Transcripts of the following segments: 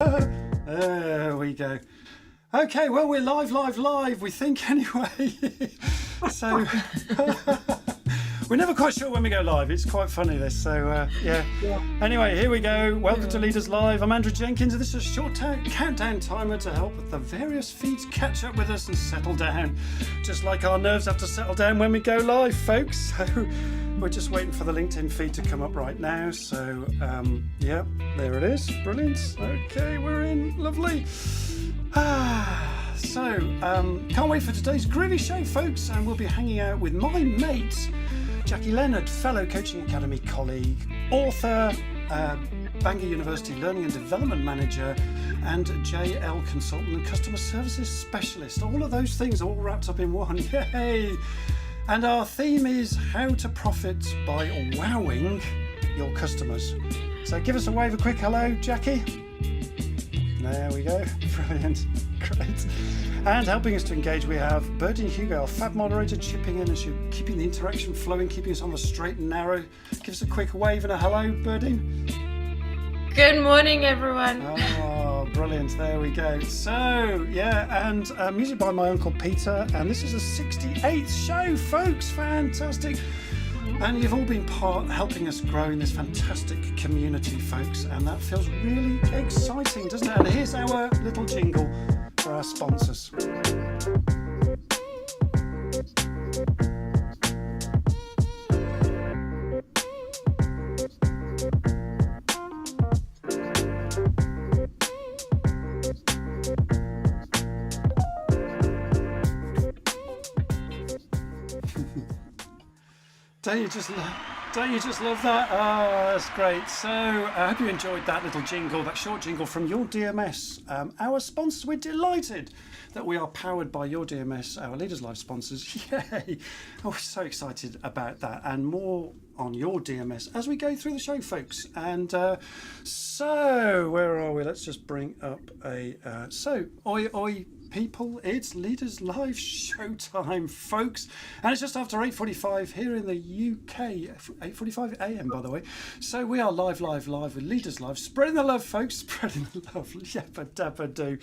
There we go. Okay, well, we're live, we think anyway. So, we're never quite sure when we go live. It's quite funny, this. So, yeah. Anyway, here we go. Welcome to Leaders Live. I'm Andrew Jenkins, and this is a short countdown timer to help the various feeds catch up with us and settle down. Just like our nerves have to settle down when we go live, folks. So, we're just waiting for the LinkedIn feed to come up right now. So, yeah, there it is. Brilliant. Okay, we're in. Lovely. So, can't wait for today's groovy show, folks, and we'll be hanging out with my mate, Jacky Leonard, fellow Coaching Academy colleague, author, Bangor University Learning and Development Manager, and JL Consultant and Customer Services Specialist. All of those things all wrapped up in one. Yay! And our theme is how to profit by wowing your customers. So give us a wave, a quick hello, Jacky. There we go. Brilliant. Great. And helping us to engage, we have Birdie and Hugo, our fab moderator, chipping in and keeping the interaction flowing, keeping us on the straight and narrow. Give us a quick wave and a hello, Birdie. Good morning, everyone. Oh, brilliant. There we go. So, yeah, and music by my Uncle Peter. And this is the 68th show, folks. Fantastic. And you've all been helping us grow in this fantastic community, folks, and that feels really exciting, doesn't it? And here's our little jingle for our sponsors. Don't you just love that? Oh, that's great. So I hope you enjoyed that little jingle, that short jingle from Your DMS. Our sponsors, we're delighted that we are powered by Your DMS, our Leaders Live sponsors. Yay! Oh, we're so excited about that, and more on Your DMS as we go through the show, folks. And so, where are we? Let's just bring up oi oi people, it's Leaders Live showtime, folks, and it's just after 8:45 here in the UK, 8:45 AM, by the way. So we are live with Leaders Live, spreading the love, folks, spreading the love. Yappa dabba do.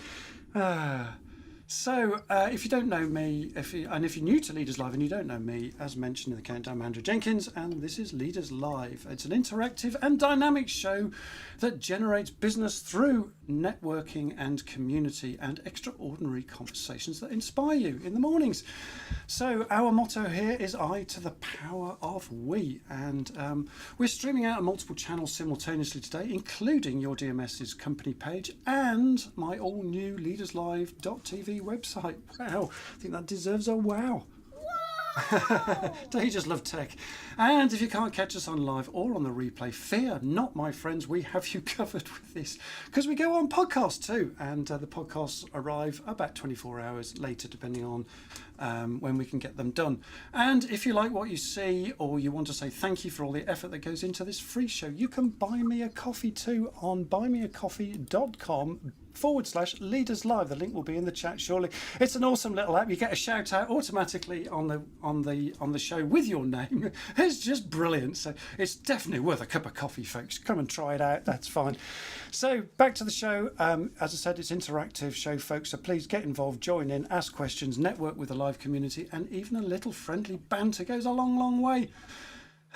So, if you don't know me, if you're new to Leaders Live and you don't know me, as mentioned in the countdown, I'm Andrew Jenkins, and this is Leaders Live. It's an interactive and dynamic show that generates business through networking and community and extraordinary conversations that inspire you in the mornings. So, our motto here is I to the power of we, and we're streaming out on multiple channels simultaneously today, including Your DMS's company page and my all-new leaderslive.tv website. Wow, I think that deserves a wow. Don't you just love tech? And if you can't catch us on live or on the replay, fear not, my friends, we have you covered with this, because we go on podcast too, and the podcasts arrive about 24 hours later, depending on when we can get them done. And if you like what you see, or you want to say thank you for all the effort that goes into this free show, you can buy me a coffee too on buymeacoffee.com/Leaders Live. The link will be in the chat shortly. It's an awesome little app. You get a shout out automatically on the show with your name. It's just brilliant. So it's definitely worth a cup of coffee, folks. Come and try it out. That's fine. So back to the show. As I said, it's an interactive show, folks. So please get involved, join in, ask questions, network with the live community, and even a little friendly banter goes a long, long way.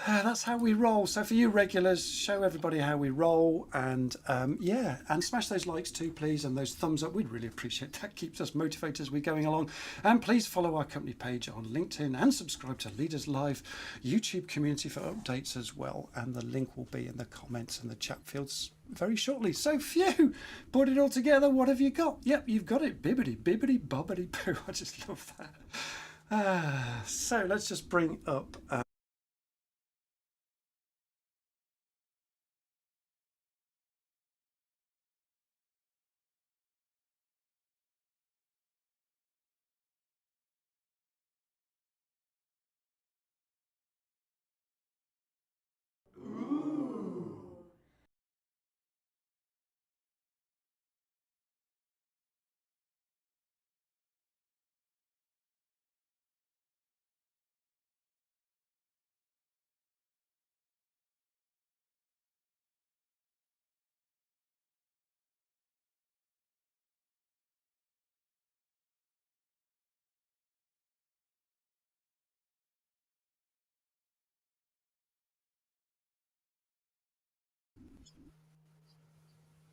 That's how we roll. So for you regulars, show everybody how we roll, and yeah, and smash those likes too, please, and those thumbs up. We'd really appreciate that. Keeps us motivated as we're going along. And please follow our company page on LinkedIn and subscribe to Leaders Live YouTube community for updates as well. And the link will be in the comments and the chat fields very shortly. So phew, put it all together. What have you got? Yep, you've got it. Bibbity bobbity boo. I just love that. So let's just bring up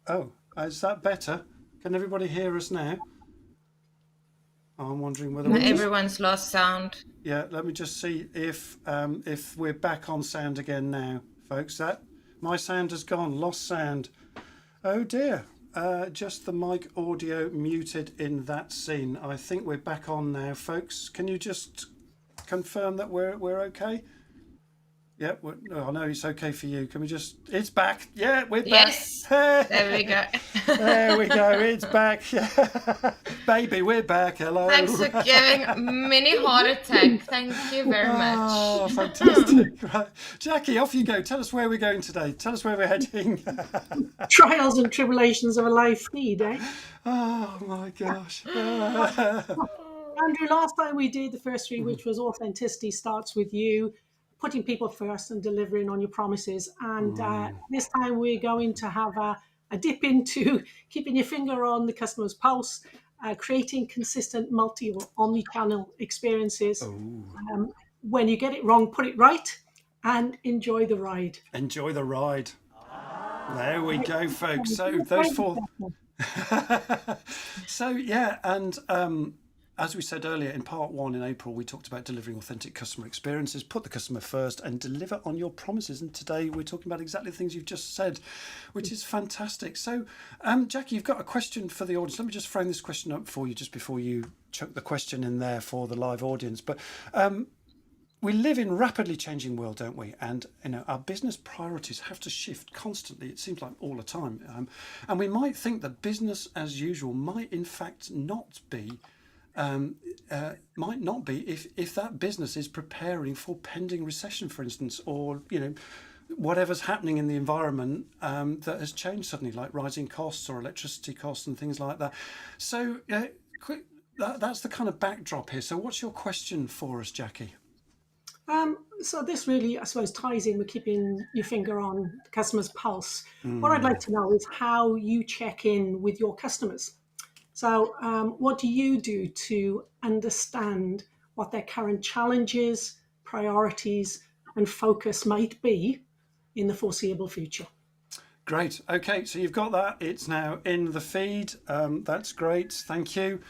Oh, is that better? Can everybody hear us now? I'm wondering whether No, we just... everyone's lost sound. Yeah, let me just see if we're back on sound again now, folks. That my sound has gone, lost sound. Oh dear. Just the mic audio muted in that scene. I think we're back on now, folks. Can you just confirm that we're okay? Yeah, I know it's okay for you. Can we just... It's back. Yeah, we're back. Yes, Hey, there we go. there we go. It's back. Baby, we're back. Hello. Thanks for giving mini heart attack. Thank you very much. Oh, fantastic. Right. Jackie, off you go. Tell us where we're going today. Tell us where we're heading. Trials and tribulations of a live feed, eh? Oh, my gosh. Andrew, last time we did the first three, which was authenticity starts with you, putting people first and delivering on your promises. And this time we're going to have a dip into keeping your finger on the customer's pulse, creating consistent multi or omni-channel experiences. When you get it wrong, put it right and enjoy the ride. Enjoy the ride. There we go, folks. So those four... So, yeah, and... as we said earlier, in part one in April, we talked about delivering authentic customer experiences, put the customer first and deliver on your promises. And today we're talking about exactly the things you've just said, which is fantastic. So, Jackie, you've got a question for the audience. Let me just frame this question up for you just before you chuck the question in there for the live audience. But we live in a rapidly changing world, don't we? And our business priorities have to shift constantly. It seems like all the time. And we might think that business as usual might in fact not be if that business is preparing for pending recession, for instance, or whatever's happening in the environment that has changed suddenly, like rising costs or electricity costs and things like that. So that's the kind of backdrop here. So what's your question for us, Jackie? So this really, I suppose, ties in with keeping your finger on the customer's pulse. What I'd like to know is how you check in with your customers. So what do you do to understand what their current challenges, priorities, and focus might be in the foreseeable future? Great. Okay, so you've got that. It's now in the feed. That's great. Thank you.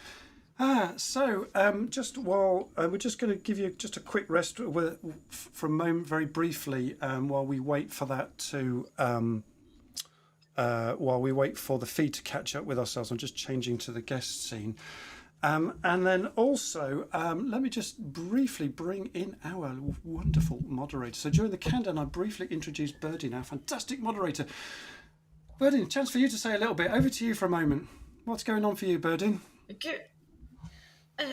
Just while we're just going to give you just a quick rest for a moment, very briefly, while we wait for that to... while we wait for the feed to catch up with ourselves. I'm just changing to the guest scene. And then also, let me just briefly bring in our wonderful moderator. So during the countdown, I briefly introduced Berdine, our fantastic moderator. Berdine, chance for you to say a little bit. Over to you for a moment. What's going on for you, Berdine? Okay.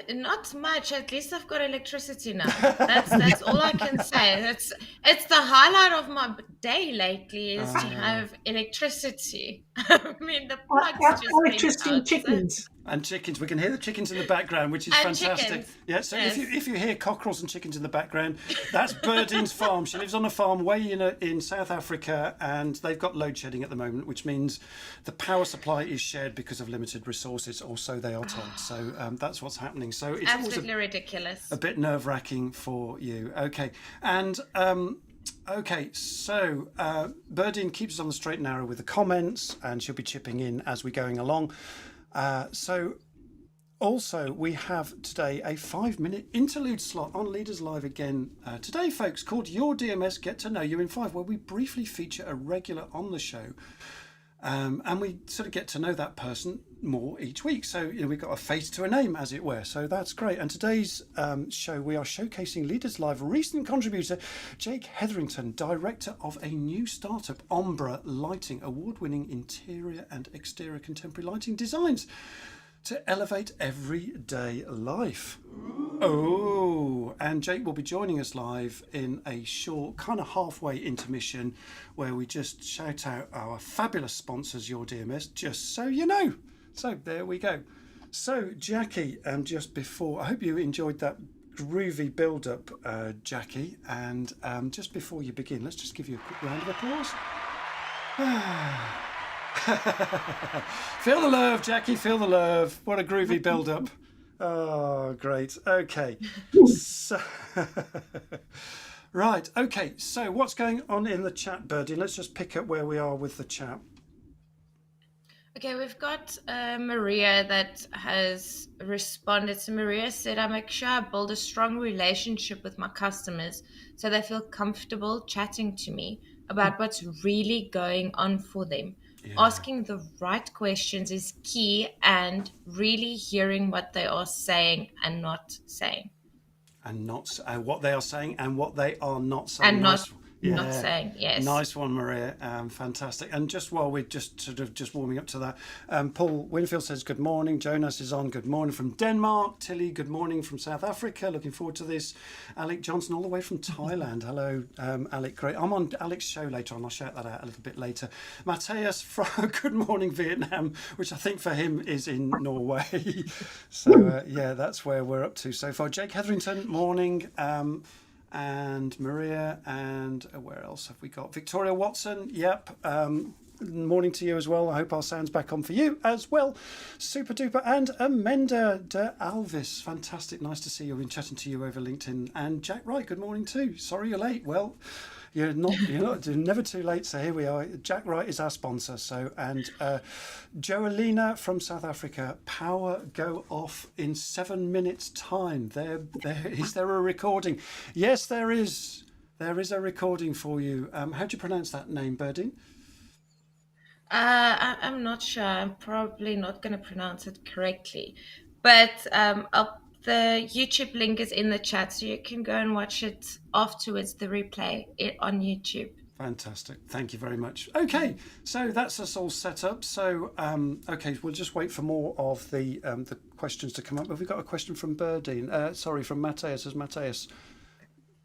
Not much. At least I've got electricity now. That's all I can say. It's the highlight of my day lately is to have electricity. I mean, the plugs just electricity went and out, chickens. And chickens. We can hear the chickens in the background, which is And fantastic. chickens. Yeah, so Yes. if you hear cockerels and chickens in the background, that's Berdine's farm. She lives on a farm way in South Africa, and they've got load shedding at the moment, which means the power supply is shared because of limited resources, or so they are told. So that's what's happening. So it's Absolutely ridiculous. a bit nerve-wracking for you. Okay, and okay, so Berdine keeps us on the straight and narrow with the comments, and she'll be chipping in as we're going along. So also we have today a 5-minute interlude slot on Leaders Live again today, folks, called Your DMS Get to Know You in 5, where we briefly feature a regular on the show. And we sort of get to know that person more each week. So we've got a face to a name, as it were. So that's great. And today's show, we are showcasing Leaders Live recent contributor, Jake Hetherington, director of a new startup, Ombra Lighting, award-winning interior and exterior contemporary lighting designs to elevate everyday life. Oh, and Jake will be joining us live in a short kind of halfway intermission where we just shout out our fabulous sponsors, Your DMS, just so you know. So there we go. So Jackie, just before, I hope you enjoyed that groovy build-up, Jackie, and just before you begin, let's just give you a quick round of applause. Feel the love, Jackie, feel the love. What a groovy build-up. Oh, great. Okay. So, right. Okay. So what's going on in the chat, Birdie? Let's just pick up where we are with the chat. Okay, we've got Maria that has responded. So Maria said, I make sure I build a strong relationship with my customers so they feel comfortable chatting to me about what's really going on for them. Yeah. Asking the right questions is key and really hearing what they are saying and not saying. And not what they are saying and what they are not saying. And Nice. not Yeah. saying, yes. Nice one, Maria. Fantastic. And just while we're just sort of just warming up to that, Paul Winfield says good morning. Jonas is on. Good morning from Denmark. Tilly, good morning from South Africa. Looking forward to this. Alec Johnson, all the way from Thailand. Hello, Alec. Great. I'm on Alec's show later on. I'll shout that out a little bit later. Mateus from Good Morning Vietnam, which I think for him is in Norway. So yeah, that's where we're up to so far. Jake Hetherington, morning. And Maria, and where else have we got? Victoria Watson, yep. Morning to you as well. I hope our sound's back on for you as well. Super duper. And Amanda de Alvis, fantastic. Nice to see you. I've been chatting to you over LinkedIn. And Jack Wright, good morning too. Sorry you're late. Well, you're never too late. So here we are. Jack Wright is our sponsor. So, and Joelina from South Africa, power go off in 7 minutes time. Is there a recording? Yes, there is. There is a recording for you. How do you pronounce that name, Birdie? I'm not sure. I'm probably not going to pronounce it correctly. But the YouTube link is in the chat, so you can go and watch it afterwards, the replay on YouTube. Fantastic. Thank you very much. Okay, so that's us all set up. So, okay, we'll just wait for more of the questions to come up. Have we got a question from Birdine? Sorry, from Mateus. Has Mateus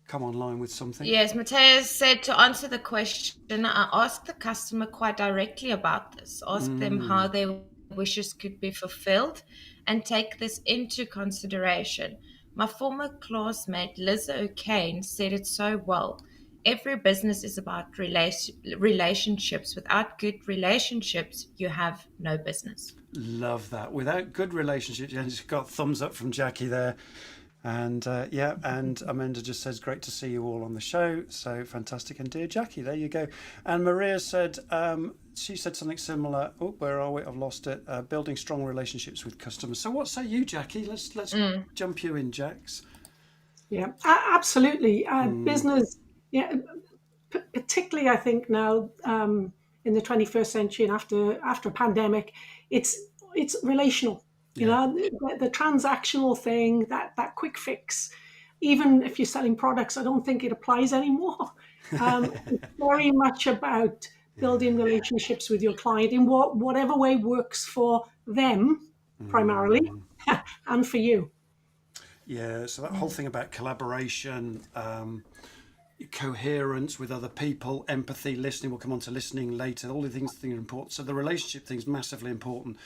come online with something? Yes, Mateus said to answer the question, I asked the customer quite directly about this. Ask them how their wishes could be fulfilled and take this into consideration. My former classmate, Liz O'Kane, said it so well. Every business is about relationships. Without good relationships, you have no business. Love that. Without good relationships, you just got thumbs up from Jackie there. And yeah, and Amanda just says, great to see you all on the show. So fantastic. And dear Jackie, there you go. And Maria said, she said something similar. Oh, where are we? I've lost it. Building strong relationships with customers. So what say you, Jackie? Let's jump you in, Jax. Yeah, absolutely. Business, yeah, particularly I think now in the 21st century and after a pandemic, it's relational. You know, the transactional thing, that quick fix. Even if you're selling products, I don't think it applies anymore. It's very much about building relationships with your client in whatever way works for them primarily and for you. Yeah, so that whole thing about collaboration, coherence with other people, empathy, listening. We'll come on to listening later. All the things are important. So the relationship thing is massively important.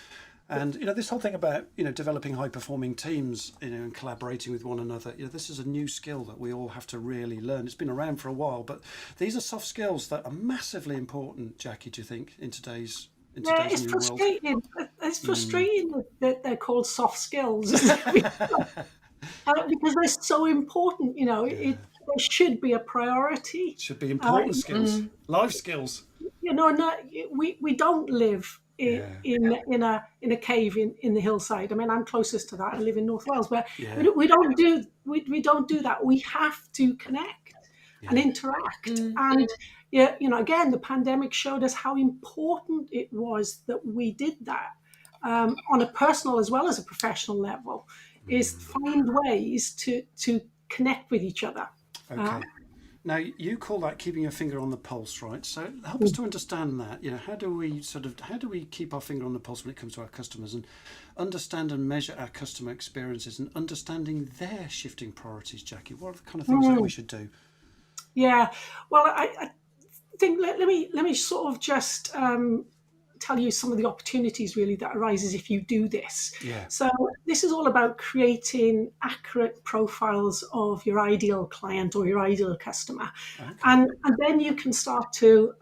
And this whole thing about developing high-performing teams, and collaborating with one another. This is a new skill that we all have to really learn. It's been around for a while, but these are soft skills that are massively important. Jackie, do you think in today's it's new frustrating. world? It's frustrating that they're called soft skills because they're so important. They should be a priority. Should be important skills, life skills. We don't live in a cave in the hillside. I mean, I'm closest to that. I live in North Wales, but we don't do that. We have to connect and interact. And again, the pandemic showed us how important it was that we did that on a personal as well as a professional level. Is find ways to connect with each other. Okay. Now, you call that keeping your finger on the pulse, right? So help us to understand that. How do we keep our finger on the pulse when it comes to our customers and understand and measure our customer experiences and understanding their shifting priorities, Jackie? What are the kind of things that we should do? Yeah, well, I think let me sort of just tell you some of the opportunities really that arises if you do this. Yeah. So this is all about creating accurate profiles of your ideal client or your ideal customer. Okay. And then you can start to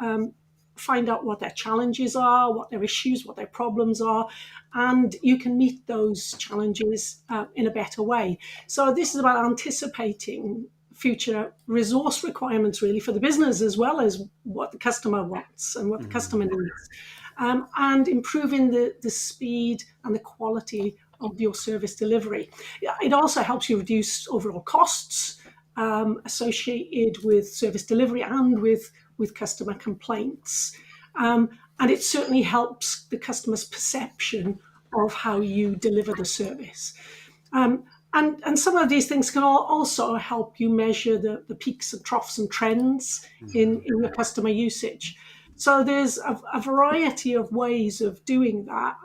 find out what their challenges are, what their issues, what their problems are, and you can meet those challenges in a better way. So this is about anticipating future resource requirements really for the business as well as what the customer wants and what the customer needs. and improving the speed and the quality of your service delivery. It also helps you reduce overall costs associated with service delivery and with customer complaints. And it certainly helps the customer's perception of how you deliver the service. And some of these things can also help you measure the peaks and troughs and trends in your customer usage. So there's a variety of ways of doing that.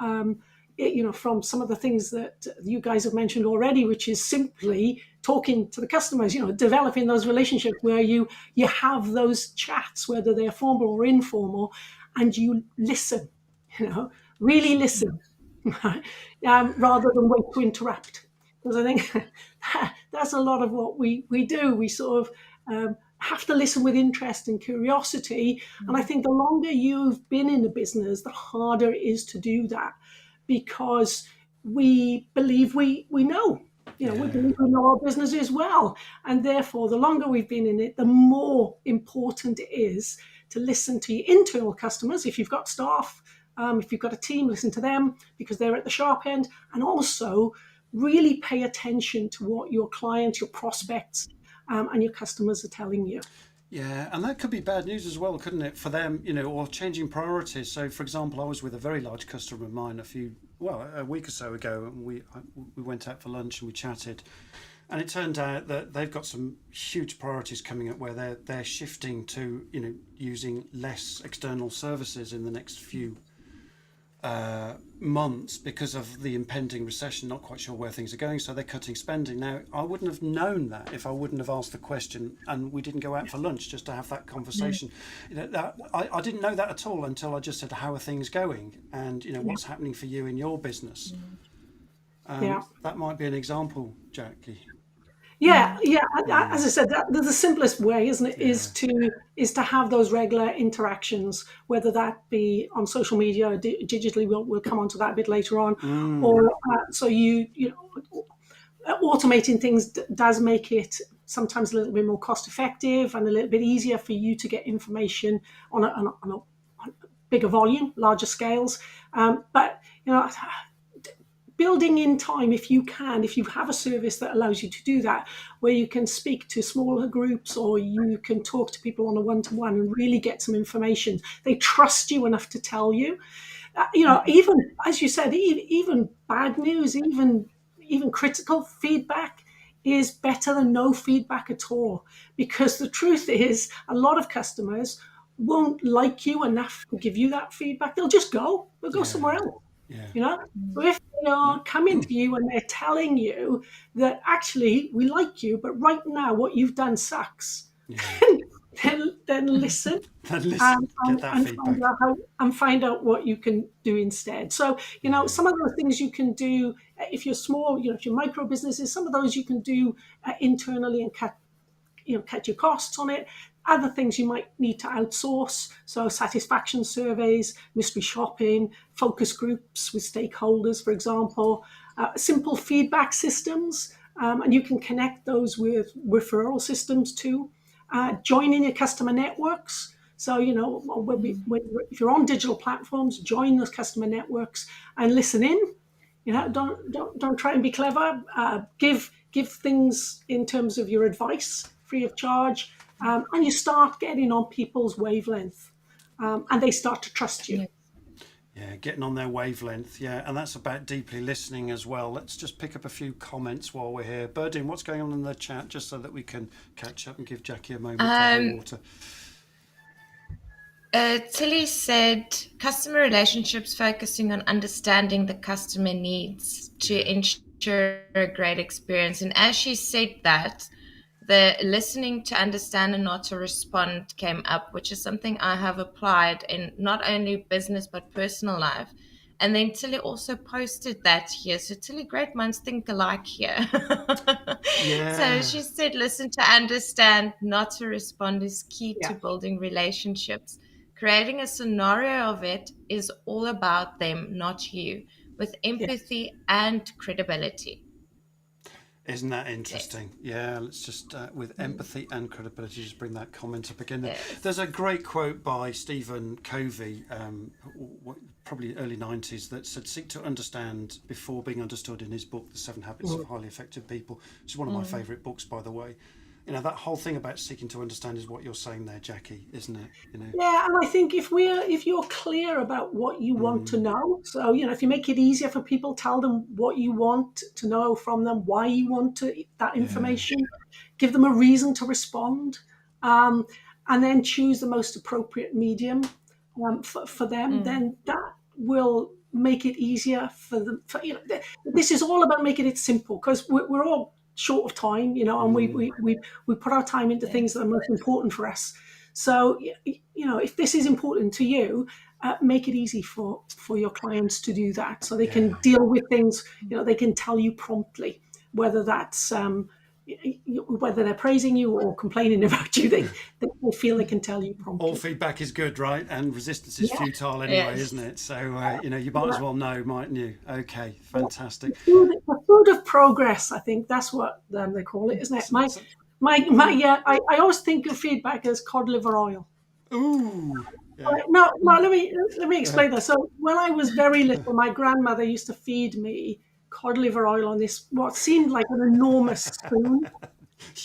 From some of the things that you guys have mentioned already, which is simply talking to the customers, developing those relationships where you have those chats, whether they're formal or informal, and you listen, really listen, rather than wait to interrupt. Because I think that's a lot of what we do. We sort of have to listen with interest and curiosity. And I think the longer you've been in the business, the harder it is to do that, because we believe we know. We believe we know our businesses well. And therefore, the longer we've been in it, the more important it is to listen to your internal customers. If you've got staff, if you've got a team, listen to them because they're at the sharp end. And also really pay attention to what your clients, your prospects, and your customers are telling you. Yeah, and that could be bad news as well, couldn't it, for them, or changing priorities. So, for example, I was with a very large customer of mine a week or so ago, and we went out for lunch and we chatted, and it turned out that they've got some huge priorities coming up where they're shifting to, using less external services in the next few months because of the impending recession, not quite sure where things are going, so they're cutting spending. Now, I wouldn't have known that if I wouldn't have asked the question and we didn't go out for lunch just to have that conversation. I didn't know that at all until I just said, how are things going? And, what's happening for you in your business? That might be an example, Jacky. Yeah. As I said, the simplest way, isn't it, is to have those regular interactions, whether that be on social media, or digitally. We'll come on to that a bit later on, or so automating things does make it sometimes a little bit more cost effective and a little bit easier for you to get information on a bigger volume, larger scales. But building in time, if you have a service that allows you to do that, where you can speak to smaller groups or you can talk to people on a one-to-one and really get some information. They trust you enough to tell you. Even, as you said, even bad news, even critical feedback is better than no feedback at all. Because the truth is, a lot of customers won't like you enough to give you that feedback. They'll go somewhere else. So if they are coming to you and they're telling you that actually we like you, but right now what you've done sucks, then listen, get that feedback and find out what you can do instead. So some of those things you can do if you're small, if you're micro businesses, some of those you can do internally and cut your costs on it. Other things you might need to outsource, so satisfaction surveys, mystery shopping, focus groups with stakeholders, for example, simple feedback systems, and you can connect those with referral systems too. Joining your customer networks. So, if you're on digital platforms, join those customer networks and listen in. Don't try and be clever. Give things in terms of your advice free of charge. And you start getting on people's wavelength, and they start to trust you. Yeah, getting on their wavelength. Yeah, and that's about deeply listening as well. Let's just pick up a few comments while we're here. Berdine, what's going on in the chat, just so that we can catch up and give Jacky a moment to have water. Tilly said, customer relationships focusing on understanding the customer needs to ensure a great experience. And as she said that, the listening to understand and not to respond came up, which is something I have applied in not only business but personal life. And then Tilly also posted that here. So Tilly, great minds think alike here. So she said, listen to understand, not to respond is key to building relationships. Creating a scenario of it is all about them, not you, with empathy and credibility. Isn't that interesting? Yeah, let's just, with empathy and credibility, just bring that comment up again. Yes. There's a great quote by Stephen Covey, probably early 90s, that said, seek to understand before being understood, in his book, The 7 Habits of Highly Effective People, which is one of my favourite books, by the way. You know, that whole thing about seeking to understand is what you're saying there, Jacky, isn't it? You know. Yeah, and I think if you're clear about what you want to know, so if you make it easier for people, tell them what you want to know from them, why you want that information, give them a reason to respond, um, and then choose the most appropriate medium for them. Then that will make it easier for them. This is all about making it simple, because we're all short of time, and we put our time into things that are most important for us. So, if this is important to you, make it easy for your clients to do that, so they can deal with things. They can tell you promptly, whether that's whether they're praising you or complaining about you. They feel they can tell you promptly. All feedback is good, right? And resistance is futile anyway, isn't it? So, you might as well know, mightn't you? Okay, fantastic. The food of progress, I think that's what they call it, isn't it? I always think of feedback as cod liver oil. Ooh. Yeah. No, let me explain that. So when I was very little, my grandmother used to feed me cod liver oil on this, what seemed like an enormous spoon.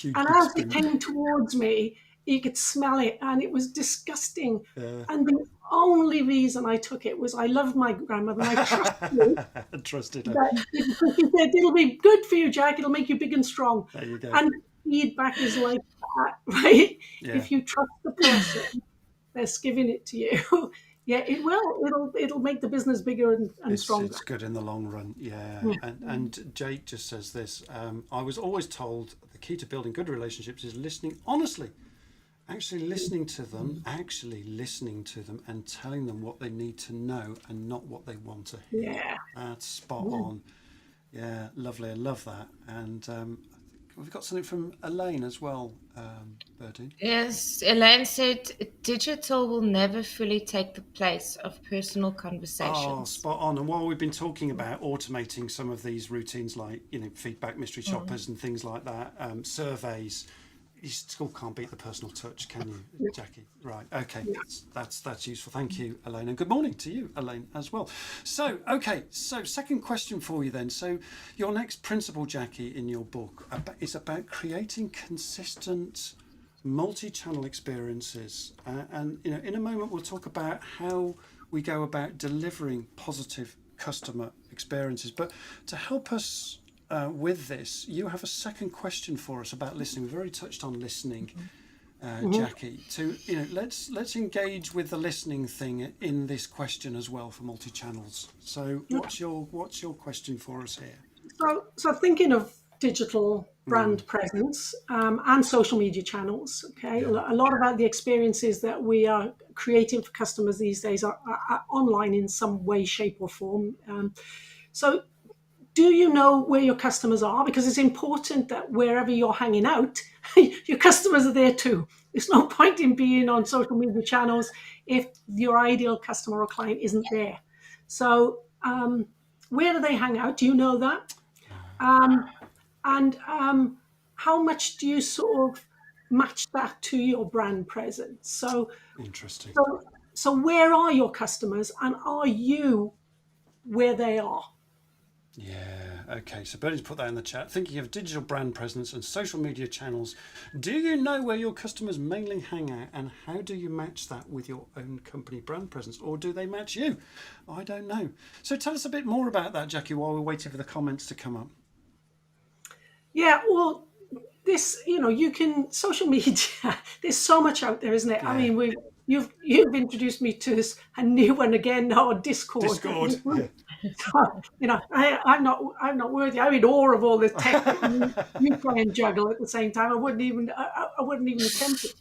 And as it came towards me, you could smell it, and it was disgusting. And the only reason I took it was I loved my grandmother, and I trusted her. She said, it'll be good for you, Jack. It'll make you big and strong. There you go. And feedback is like that, right? Yeah. If you trust the person that's giving it to you, it will. It'll make the business bigger and stronger. It's good in the long run, And Jake just says this, I was always told the key to building good relationships is listening honestly. Actually listening to them and telling them what they need to know and not what they want to hear. Yeah. That's spot on. Yeah, lovely. I love that. And we've got something from Elaine as well, Birdie. Yes, Elaine said digital will never fully take the place of personal conversations. Oh, spot on. And while we've been talking about automating some of these routines, like feedback, mystery shoppers and things like that, surveys, you still can't beat the personal touch, can you, Jacky? Right. Okay. That's useful. Thank you, Elaine. And good morning to you, Elaine, as well. So, second question for you then. So your next principle, Jacky, in your book is about creating consistent multi-channel experiences. And in a moment, we'll talk about how we go about delivering positive customer experiences. But to help us with this, you have a second question for us about listening. We've already touched on listening, Jacky. To let's engage with the listening thing in this question as well for multi-channels. So, what's your question for us here? So thinking of digital brand presence and social media channels. Okay, a lot about the experiences that we are creating for customers these days are online in some way, shape, or form. So, do you know where your customers are? Because it's important that wherever you're hanging out, your customers are there too. There's no point in being on social media channels if your ideal customer or client isn't there. So where do they hang out? Do you know that? And how much do you sort of match that to your brand presence? So interesting. So where are your customers, and are you where they are? Yeah, okay. So Bernie's put that in the chat. Thinking of digital brand presence and social media channels, do you know where your customers mainly hang out, and how do you match that with your own company brand presence, or do they match you? I don't know. So tell us a bit more about that, Jacky, while we're waiting for the comments to come up. Yeah, well, this, you can, social media, there's so much out there, isn't it? Yeah. I mean, you've introduced me to a new one again now, Discord. Yeah. So, I'm not worthy. I'm in awe of all the tech that you try and juggle at the same time. I wouldn't even attempt it.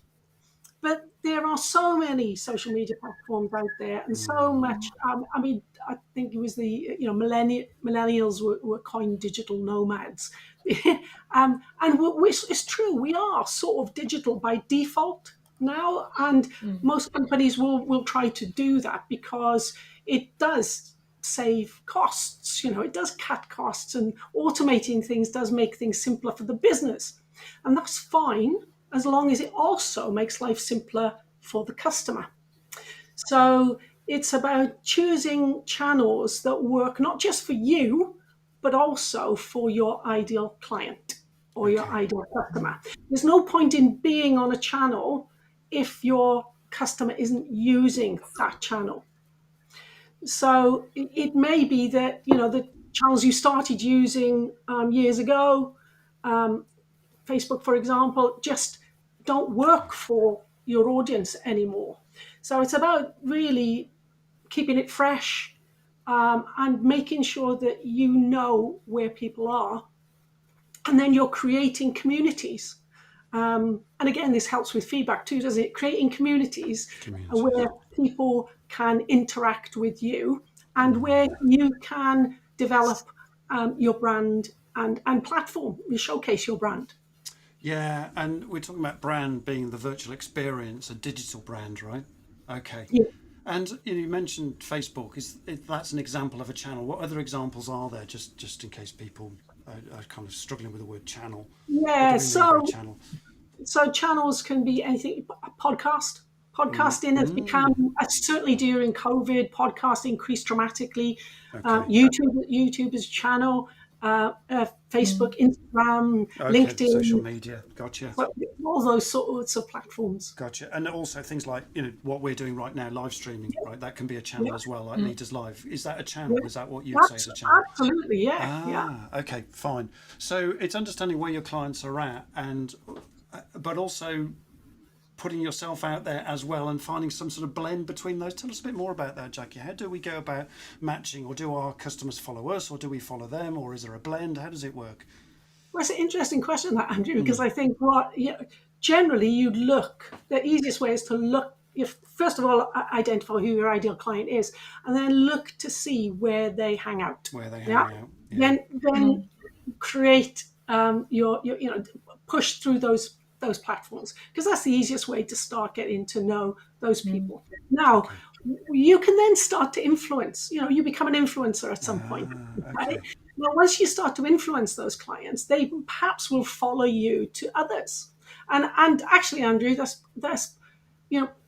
But there are so many social media platforms out there, and so much. I think it was the millennials were coined digital nomads, and it's true. We are sort of digital by default now, and most companies will try to do that because it does save costs. It does cut costs, and automating things does make things simpler for the business. And that's fine as long as it also makes life simpler for the customer. So it's about choosing channels that work not just for you, but also for your ideal client or your ideal customer. There's no point in being on a channel if your customer isn't using that channel. So it may be that, the channels you started using years ago, Facebook, for example, just don't work for your audience anymore. So it's about really keeping it fresh, and making sure that you know where people are. And then you're creating communities. And again, this helps with feedback too, does it? Creating communities where people can interact with you and where you can develop your brand and platform, you showcase your brand. Yeah, and we're talking about brand being the virtual experience, a digital brand, right? Okay. Yeah. And you mentioned Facebook. That's an example of a channel? What other examples are there, just in case people are kind of struggling with the word channel? Yeah, What do we mean by channel? so channels can be anything. Podcasting has become, certainly during COVID, podcast increased dramatically. Okay. YouTube is a channel, Facebook, Instagram, Okay, LinkedIn, social media. Gotcha. all those sorts of platforms. Gotcha. And also things like, what we're doing right now, live streaming, right? That can be a channel Yeah. as well, like Leaders Live. Is that a channel? Is that what you'd say is a channel? Absolutely, yeah. Okay, fine. So it's understanding where your clients are at, but also putting yourself out there as well and finding some sort of blend between those. Tell us a bit more about that, Jacky. How do we go about matching, or do our customers follow us, or do we follow them, or is there a blend? How does it work? Well, it's an interesting question, that, Andrew, because I think generally the easiest way is to look, first of all, identify who your ideal client is, and then look to see where they hang out. Where they hang out. Yeah. Then create your push through those platforms, because that's the easiest way to start getting to know those people. Now, you can then start to influence. You become an influencer at some point. Okay. Now, once you start to influence those clients, they perhaps will follow you to others. And actually, Andrew, that's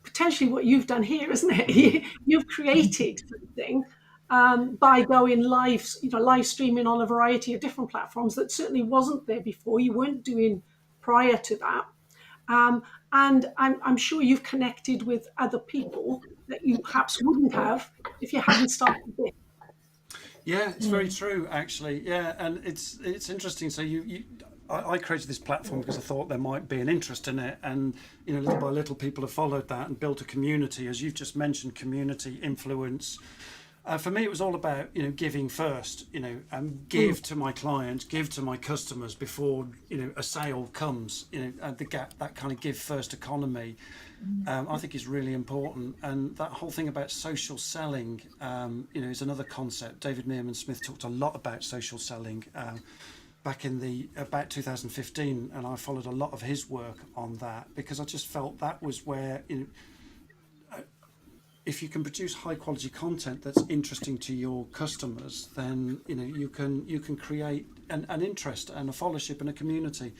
potentially what you've done here, isn't it? You've created something by going live streaming on a variety of different platforms that certainly wasn't there before. You weren't doing prior to that. And I'm sure you've connected with other people that you perhaps wouldn't have if you hadn't started this. Yeah, it's very true, actually. Yeah, and it's interesting. So I created this platform because I thought there might be an interest in it, and little by little, people have followed that and built a community, as you've just mentioned, community influence. For me, it was all about giving first, and give to my clients, give to my customers before a sale comes. That kind of give first economy, I think is really important. And that whole thing about social selling, is another concept. David Meerman Smith talked a lot about social selling back in about 2015, and I followed a lot of his work on that because I just felt that was where if you can produce high quality content that's interesting to your customers, then you can create an interest and a followership and a community.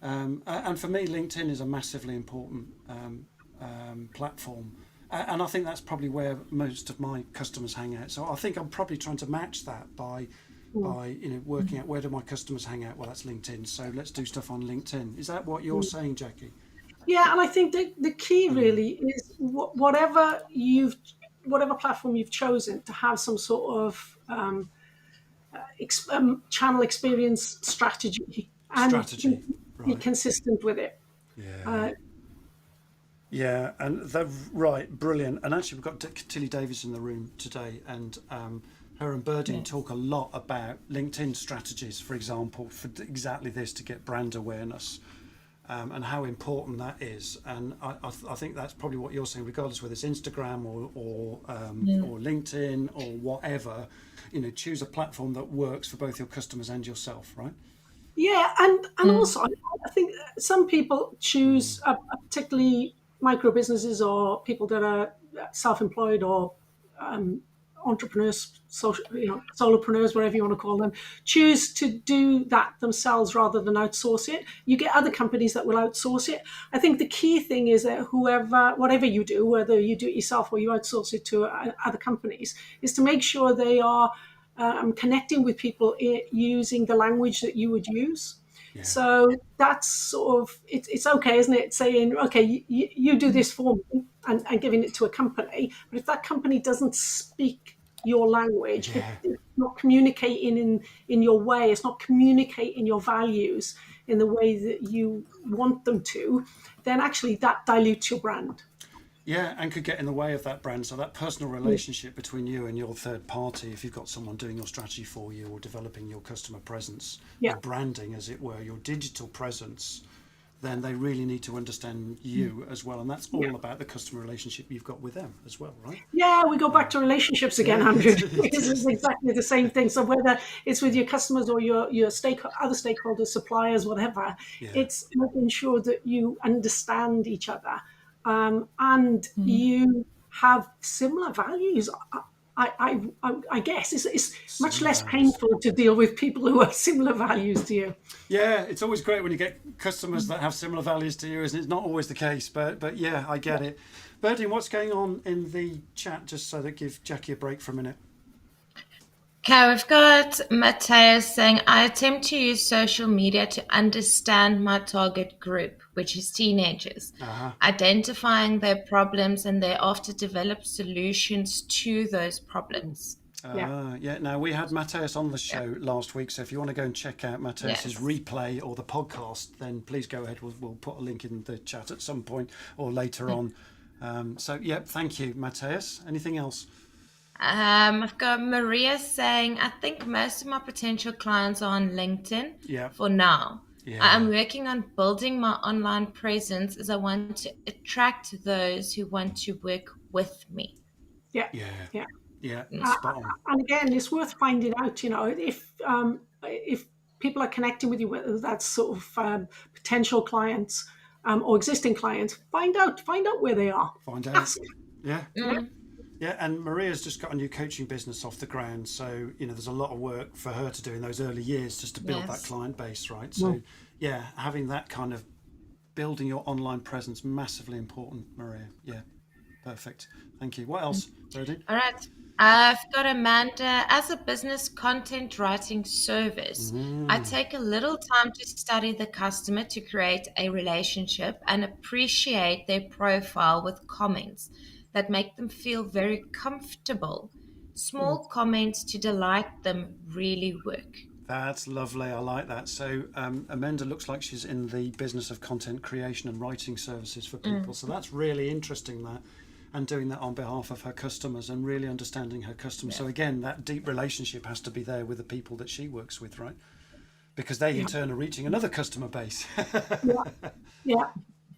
And for me, LinkedIn is a massively important platform, and I think that's probably where most of my customers hang out. So I think I'm probably trying to match that by working out where do my customers hang out. Well, that's LinkedIn, so let's do stuff on LinkedIn. Is that what you're saying, Jacky? Yeah, and I think the key really is whatever platform you've chosen to have some sort of channel experience strategy, and be consistent with it. Yeah. Yeah, and they're right, brilliant. And actually, we've got Tilly Davis in the room today, and her and Berdine talk a lot about LinkedIn strategies, for example, for exactly this, to get brand awareness. And how important that is, and I think that's probably what you're saying. Regardless whether it's Instagram or LinkedIn or whatever, choose a platform that works for both your customers and yourself, right? Yeah, and also I think some people choose, particularly micro businesses or people that are self-employed or entrepreneurs, social, solopreneurs, whatever you want to call them, choose to do that themselves rather than outsource it. You get other companies that will outsource it. I think the key thing is that whatever you do, whether you do it yourself or you outsource it to other companies, is to make sure they are connecting with people using the language that you would use. Yeah. So that's sort of, it's okay, isn't it? Saying, okay, you do this for me and giving it to a company. But if that company doesn't speak your language, if it's not communicating in your way, it's not communicating your values in the way that you want them to, then actually that dilutes your brand. Yeah, and could get in the way of that brand. So that personal relationship between you and your third party, if you've got someone doing your strategy for you or developing your customer presence, your branding, as it were, your digital presence, then they really need to understand you as well. And that's all about the customer relationship you've got with them as well, right? Yeah, we go back to relationships again, Andrew. This is exactly the same thing. So whether it's with your customers or your other stakeholders, suppliers, whatever, it's making sure that you understand each other. And you have similar values. I guess it's much less painful to deal with people who have similar values to you. Yeah, it's always great when you get customers that have similar values to you, isn't it? It's not always the case, but yeah, I get it. Berdine, what's going on in the chat, just so that give Jacky a break for a minute? Okay, we've got Matthias saying, I attempt to use social media to understand my target group, which is teenagers, identifying their problems and thereafter develop solutions to those problems. Now we had Matthias on the show last week, so if you want to go and check out Matthias's replay or the podcast, then please go ahead. We'll put a link in the chat at some point or later on. Thank you, Matthias. Anything else? I've got Maria saying, I think most of my potential clients are on LinkedIn for now. I'm working on building my online presence as I want to attract those who want to work with me. Spot on. And again, it's worth finding out, if people are connecting with you, whether that's sort of potential clients or existing clients, find out where they are. Find out. Yeah, and Maria's just got a new coaching business off the ground, so there's a lot of work for her to do in those early years just to build that client base, right? So having that kind of building your online presence, massively important, Maria. Yeah, perfect. Thank you. What else, Berdine? All right. I've got Amanda. As a business content writing service, I take a little time to study the customer to create a relationship and appreciate their profile with comments that make them feel very comfortable. Small comments to delight them really work. That's lovely. I like that. So Amanda looks like she's in the business of content creation and writing services for people. So that's really interesting, that, and doing that on behalf of her customers and really understanding her customers. So again, that deep relationship has to be there with the people that she works with, right? Because they in turn are reaching another customer base.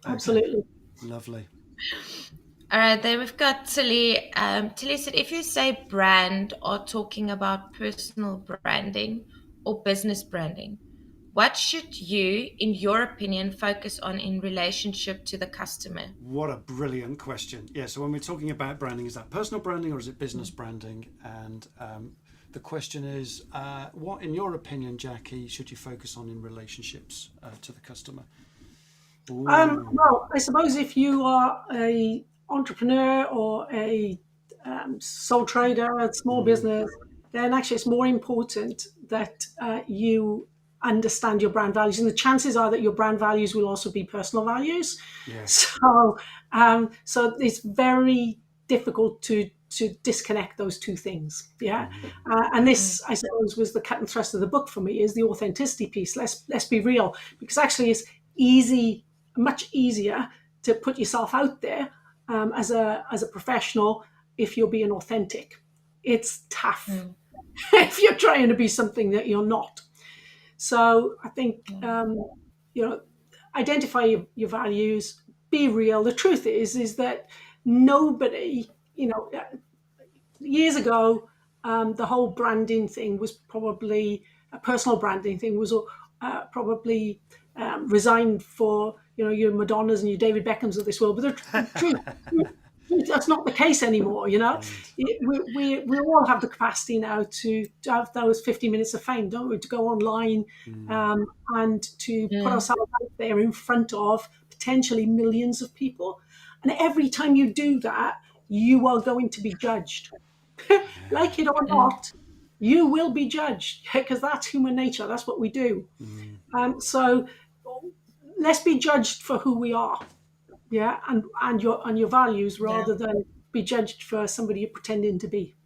Absolutely. Lovely. All right, then we've got Tilly. Tilly said, if you say brand or talking about personal branding or business branding, what should you, in your opinion, focus on in relationship to the customer? What a brilliant question. Yeah, so when we're talking about branding, is that personal branding or is it business branding? And the question is, what, in your opinion, Jacky, should you focus on in relationships to the customer? Well, I suppose if you are a entrepreneur or a sole trader, a small business, then actually it's more important that you understand your brand values, and the chances are that your brand values will also be personal values. So it's very difficult to disconnect those two things. And this, I suppose, was the cut and thrust of the book for me, is the authenticity piece. Let's be real, because actually it's much easier to put yourself out there as a professional if you're being authentic. It's tough if you're trying to be something that you're not. So I think identify your values, be real. The truth is that nobody, years ago, the whole branding thing was probably a personal branding thing was probably resigned for your Madonnas and your David Beckhams of this world. But the that's not the case anymore. We all have the capacity now to have those 50 minutes of fame, don't we? To go online and to put ourselves out there in front of potentially millions of people. And every time you do that, you are going to be judged. Like it or not, you will be judged, because that's human nature. That's what we do. So let's be judged for who we are, and your values, rather than be judged for somebody you're pretending to be.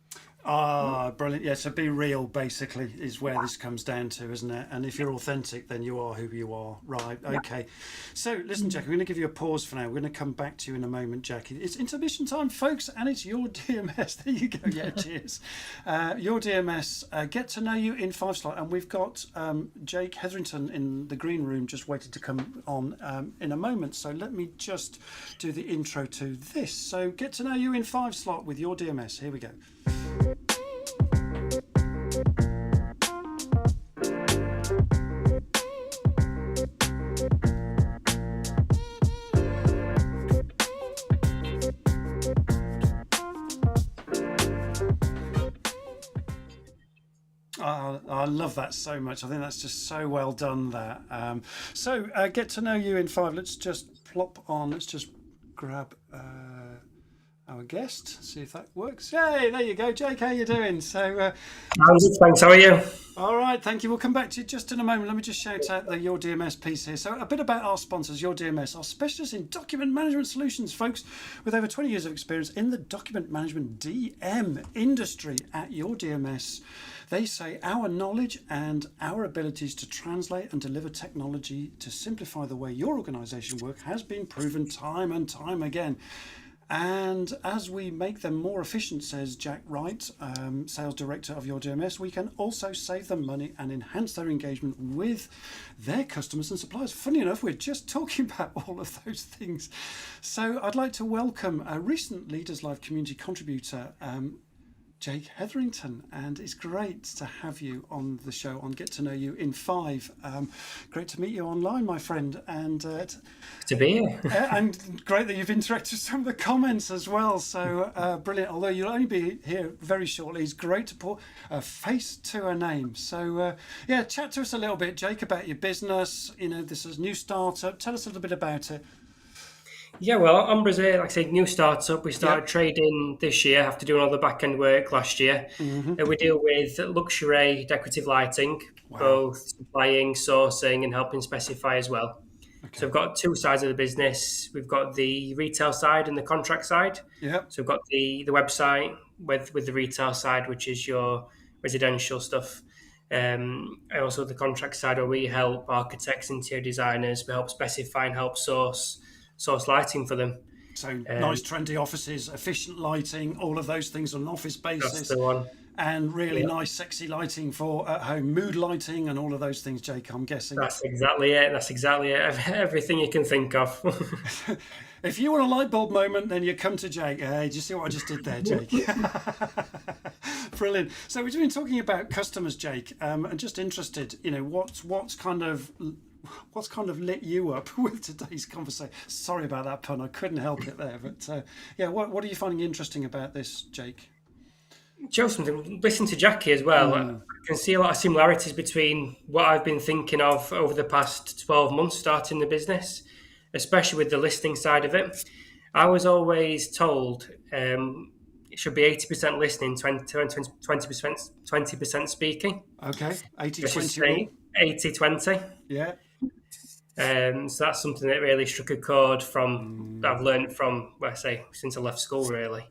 Brilliant. Yeah, so be real, basically, is where this comes down to, isn't it? And if you're authentic, then you are who you are. Right. Okay. So listen, Jacky, we're going to give you a pause for now. We're going to come back to you in a moment, Jacky. It's intermission time, folks, and it's your DMS. There you go. Yeah, cheers. Your DMS, get to know you in 5 slot. And we've got Jake Hetherington in the green room just waiting to come on in a moment. So let me just do the intro to this. So get to know you in 5 slot with your DMS. Here we go. I love that so much. I think that's just so well done, that. So get to know you in 5. Let's just plop on. Let's just grab our guest, see if that works. Yay, there you go, Jake. How you doing? So, thanks. How are you? All right, thank you. We'll come back to you just in a moment. Let me just shout out the Your DMS piece here. So a bit about our sponsors, Your DMS, our specialists in document management solutions, folks, with over 20 years of experience in the document management DM industry. At Your DMS, they say our knowledge and our abilities to translate and deliver technology to simplify the way your organisation works has been proven time and time again. And as we make them more efficient, says Jack Wright, sales director of Your DMS, we can also save them money and enhance their engagement with their customers and suppliers. Funny enough, we're just talking about all of those things. So I'd like to welcome a recent Leaders Live community contributor, Jake Hetherington, and it's great to have you on the show on Get to Know You in 5. Great to meet you online, my friend, and to be here. and great that you've interacted with some of the comments as well. So brilliant. Although you'll only be here very shortly, it's great to put a face to a name. So chat to us a little bit, Jake, about your business. This is a new startup. Tell us a little bit about it. Yeah, well, Umbra's like I say, new startup. We started trading this year after doing all the back-end work last year. And we deal with luxury decorative lighting, both supplying, sourcing and helping specify as well. Okay. So we've got 2 sides of the business. We've got the retail side and the contract side. Yep. So we've got the website with the retail side, which is your residential stuff. And also the contract side, where we help architects, interior designers, we help specify and help source lighting for them. So nice trendy offices, efficient lighting, all of those things on an office basis. That's the one. And really nice sexy lighting for at home, mood lighting and all of those things, Jake, I'm guessing. That's exactly it. Everything you can think of. If you want a light bulb moment, then you come to Jake. Hey, do you see what I just did there, Jake? Brilliant. So we've been talking about customers, Jake, and just interested, what's kind of lit you up with today's conversation? Sorry about that pun, I couldn't help it there. But what are you finding interesting about this, Jake? Joe, something. Listen to Jacky as well. I can see a lot of similarities between what I've been thinking of over the past 12 months starting the business, especially with the listing side of it. I was always told it should be 80% listening, 20% speaking. Okay, 80-20. 80-20. Yeah. So that's something that really struck a chord that I've learned from, since I left school, really.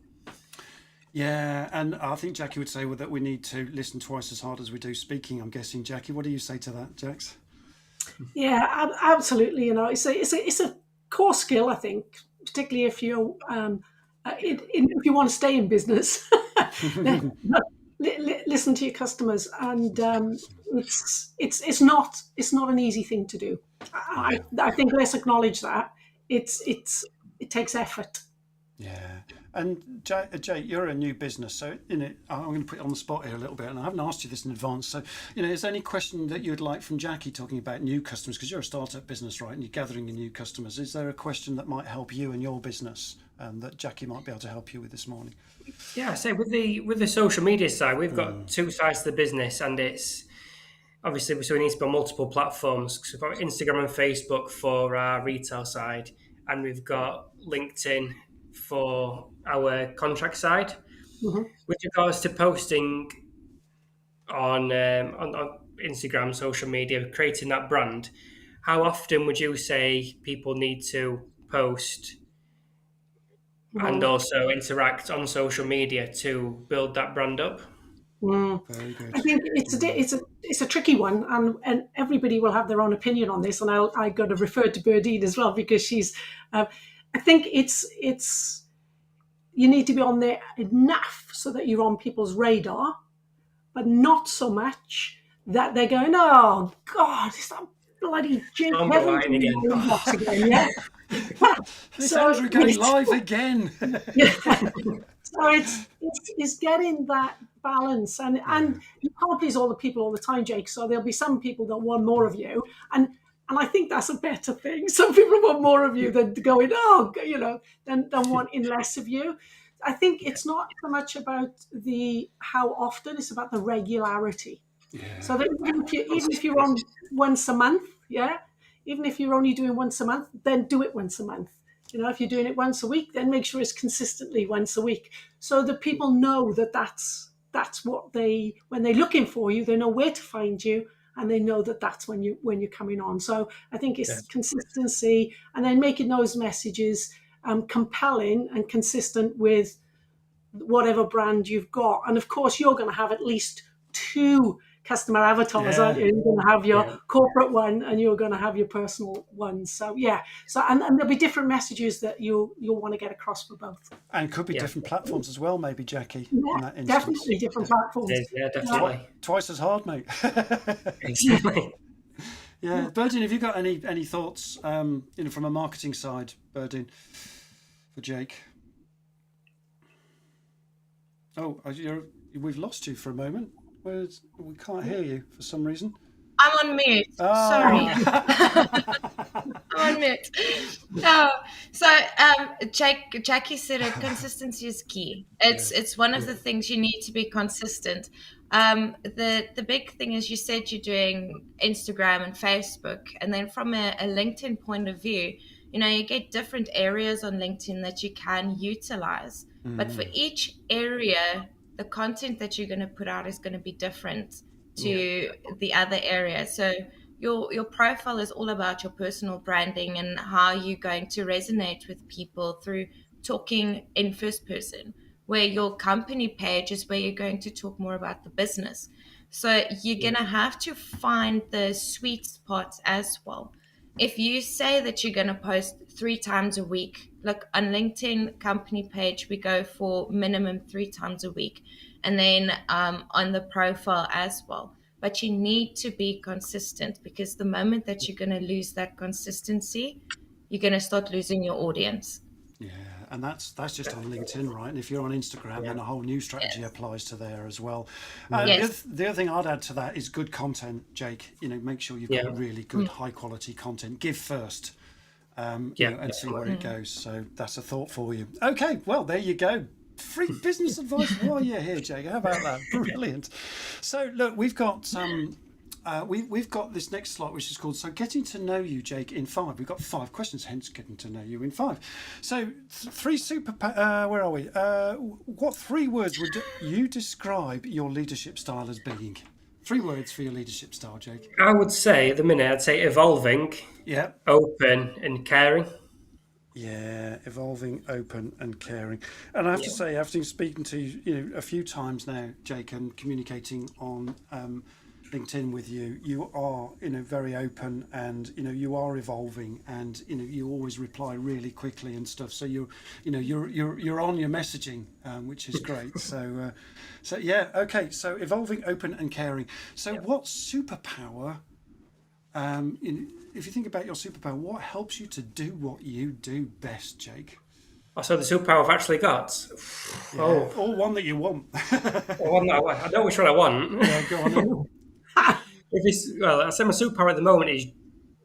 Yeah, and I think Jacky would say that we need to listen twice as hard as we do speaking, I'm guessing. Jacky, what do you say to that, Jax? Yeah, absolutely. It's a core skill, I think, particularly if you if you want to stay in business. Listen to your customers, and it's not an easy thing to do. I think let's acknowledge that it takes effort. Yeah, And Jay, you're a new business, so I'm going to put you on the spot here a little bit, and I haven't asked you this in advance. So, is there any question that you would like from Jacky talking about new customers? Because you're a startup business, right? And you're gathering your new customers. Is there a question that might help you and your business that Jacky might be able to help you with this morning? Yeah, I say with the social media side, we've got two sides to the business, and it's obviously so we need to be on multiple platforms. So we've got Instagram and Facebook for our retail side, and we've got LinkedIn for our contract side. Mm-hmm. With regards to posting on Instagram, social media, creating that brand, how often would you say people need to post and also interact on social media to build that brand up? Very good. I think it's a tricky one, and everybody will have their own opinion on this. And I got to refer to Berdine as well, because she's. I think it's you need to be on there enough so that you're on people's radar, but not so much that they're going, "Oh God, is that bloody Jake Evans Line again. again?" Yeah. This Andrew going live again. Yeah. So it's getting that balance, and you can't please all the people all the time, Jake. So there'll be some people that want more of you, and I think that's a better thing. Some people want more of you than going, than wanting less of you. I think it's not so much about the how often; it's about the regularity. Yeah. So that even if you're on once a month, even if you're only doing once a month, then do it once a month. If you're doing it once a week, then make sure it's consistently once a week, so that people know that that's what when they're looking for you, they know where to find you, and they know that that's when you're coming on. So I think it's consistency, and then making those messages compelling and consistent with whatever brand you've got. And of course, you're going to have at least two customer avatars, aren't you? You're going to have your corporate one, and you're going to have your personal one. So and there'll be different messages that you'll want to get across for both. And could be different platforms as well, maybe, Jacky. Yeah, in that instance. definitely different platforms. Yeah, definitely. Twice as hard, mate. Exactly. Yeah, Berdine, have you got any thoughts, from a marketing side, Berdine, for Jake? Oh, we've lost you for a moment. We can't hear you for some reason. I'm on mute. Oh. Sorry. I'm on mute. No. So Jacky said it, consistency is key. It's one of the things you need to be consistent. The big thing is, you said you're doing Instagram and Facebook, and then from a LinkedIn point of view, you get different areas on LinkedIn that you can utilize. But for each area, the content that you're going to put out is going to be different to the other area. So your profile is all about your personal branding and how you're going to resonate with people through talking in first person, where your company page is where you're going to talk more about the business. So you're going to have to find the sweet spots as well. If you say that you're going to post 3 times a week, look, on LinkedIn company page, we go for minimum 3 times a week. And then on the profile as well. But you need to be consistent, because the moment that you're going to lose that consistency, you're going to start losing your audience. Yeah, and that's just on LinkedIn, right? And if you're on Instagram, then a whole new strategy applies to there as well. The other thing I'd add to that is good content, Jake. Make sure you've got really good, high quality content. Give first, and see where it goes. So that's a thought for you. Okay, well, there you go. Free business advice while you're here, Jake. How about that? Brilliant. So look, we've got we've got this next slot, which is called Getting to Know You, Jake, in 5. We've got 5 questions, hence Getting to Know You in 5. So 3 where are we? What 3 words would you describe your leadership style as being? 3 words for your leadership style, Jake. I would say at the minute, I'd say evolving, open, and caring. Yeah, evolving, open, and caring. And I have to say, after speaking to you, a few times now, Jake, and communicating on LinkedIn with you, you are, very open, and you are evolving, and you always reply really quickly and stuff. So you're on your messaging, which is great. So okay. So evolving, open, and caring. So what superpower? If you think about your superpower, what helps you to do what you do best, Jake? So the superpower I've actually got. Yeah. Oh, Or one that you want. one that I know which one I want. Yeah, go on then. I say my superpower at the moment is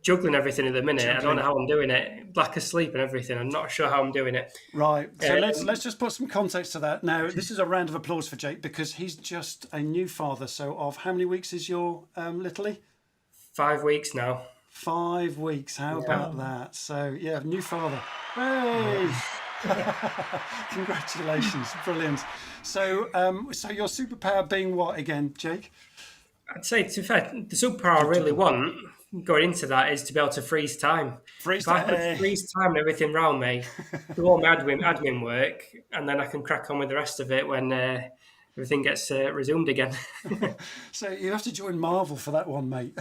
juggling everything at the minute. I don't know Juggling. how I'm doing it. Lack of sleep and everything. I'm not sure how I'm doing it. Right. So let's Um, just put some context to that. Now, this is a round of applause for Jake because he's just a new father. So, of how many weeks is your littley? 5 weeks now. 5 weeks. How about that? So, yeah, new father. Hey! Congratulations. Brilliant. So, so your superpower being what again, Jake? I'd say, to be fair, the superpower I really want going into that is to be able to freeze time. Freeze If I could time. freeze time and everything around me, do all my admin work, and then I can crack on with the rest of it when everything gets resumed again. So you have to join Marvel for that one, mate.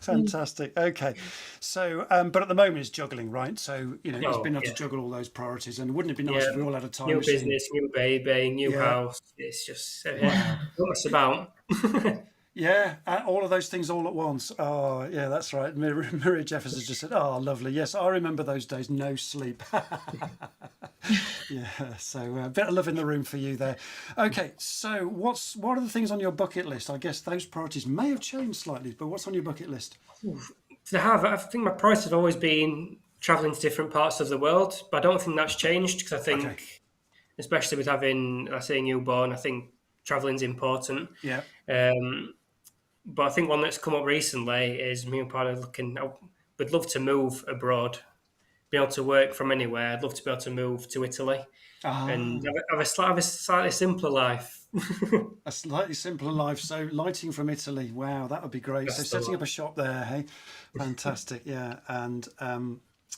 Fantastic. Okay. So, but at the moment it's juggling, right? So, you know, he's been able to juggle all those priorities. And wouldn't it be nice if we all had a time New machine? business, new baby, new house. It's just what it's about. Yeah, all of those things all at once. Oh, yeah, that's right. Maria Jeffers has just said, "Oh, lovely. Yes, I remember those days. No sleep." Yeah, so a bit of love in the room for you there. Okay, so what are the things on your bucket list? I guess those priorities may have changed slightly, but what's on your bucket list? I think my priorities have always been traveling to different parts of the world, but I don't think that's changed because I think, especially with having, I say, a newborn, I think traveling's important. Yeah. But I think one that's come up recently is me and partner we'd love to move abroad, be able to work from anywhere. I'd love to be able to move to Italy and have a slightly simpler life. A slightly simpler life. So lighting from Italy. Wow, that would be great. So setting up a shop there, hey? Fantastic, yeah. And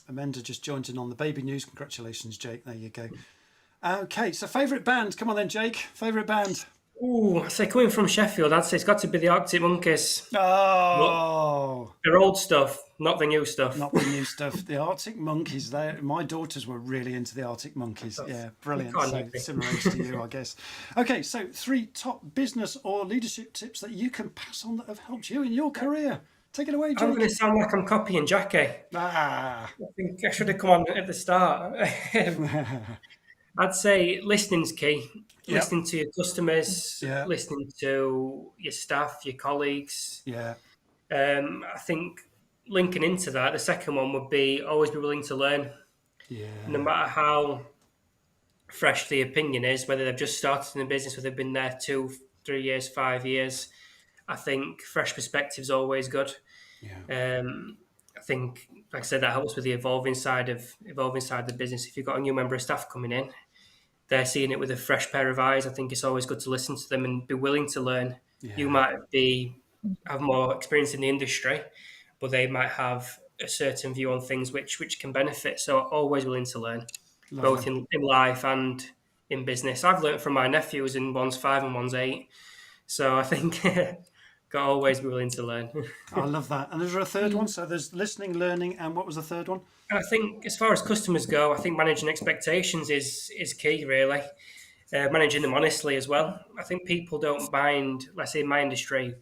Amanda just joined in on the baby news. Congratulations, Jake. There you go. Okay, so favourite band. Come on then, Jake. Favourite band. Ooh, I say coming from Sheffield, I'd say it's got to be the Arctic Monkeys. Oh, They're old stuff, not the new stuff. Not the new stuff. The Arctic Monkeys. My daughters were really into the Arctic Monkeys. Yeah, brilliant. So similar age to you, I guess. Okay, so 3 top business or leadership tips that you can pass on that have helped you in your career. Take it away, Jake. I'm going to sound like I'm copying Jacky. I think I should have come on at the start. I'd say listening's key. Yep. Listening to your customers, listening to your staff, your colleagues. Yeah. I think linking into that, the second one would be always be willing to learn. Yeah. No matter how fresh the opinion is, whether they've just started in the business or they've been there 2, 3 years, 5 years, I think fresh perspective is always good. Yeah. I think, like I said, that helps with the evolving side of the business. If you've got a new member of staff coming in, they're seeing it with a fresh pair of eyes. I think it's always good to listen to them and be willing to learn. Yeah. You might have more experience in the industry, but they might have a certain view on things which can benefit. So always willing to learn, both in life and in business. I've learned from my nephews, and one's 5 and one's 8. So I think got to always be willing to learn. I love that. And there's a third one. So there's listening, learning, and what was the third one? I think as far as customers go, I think managing expectations is key, really. Managing them honestly as well. I think people don't mind, let's say in my industry,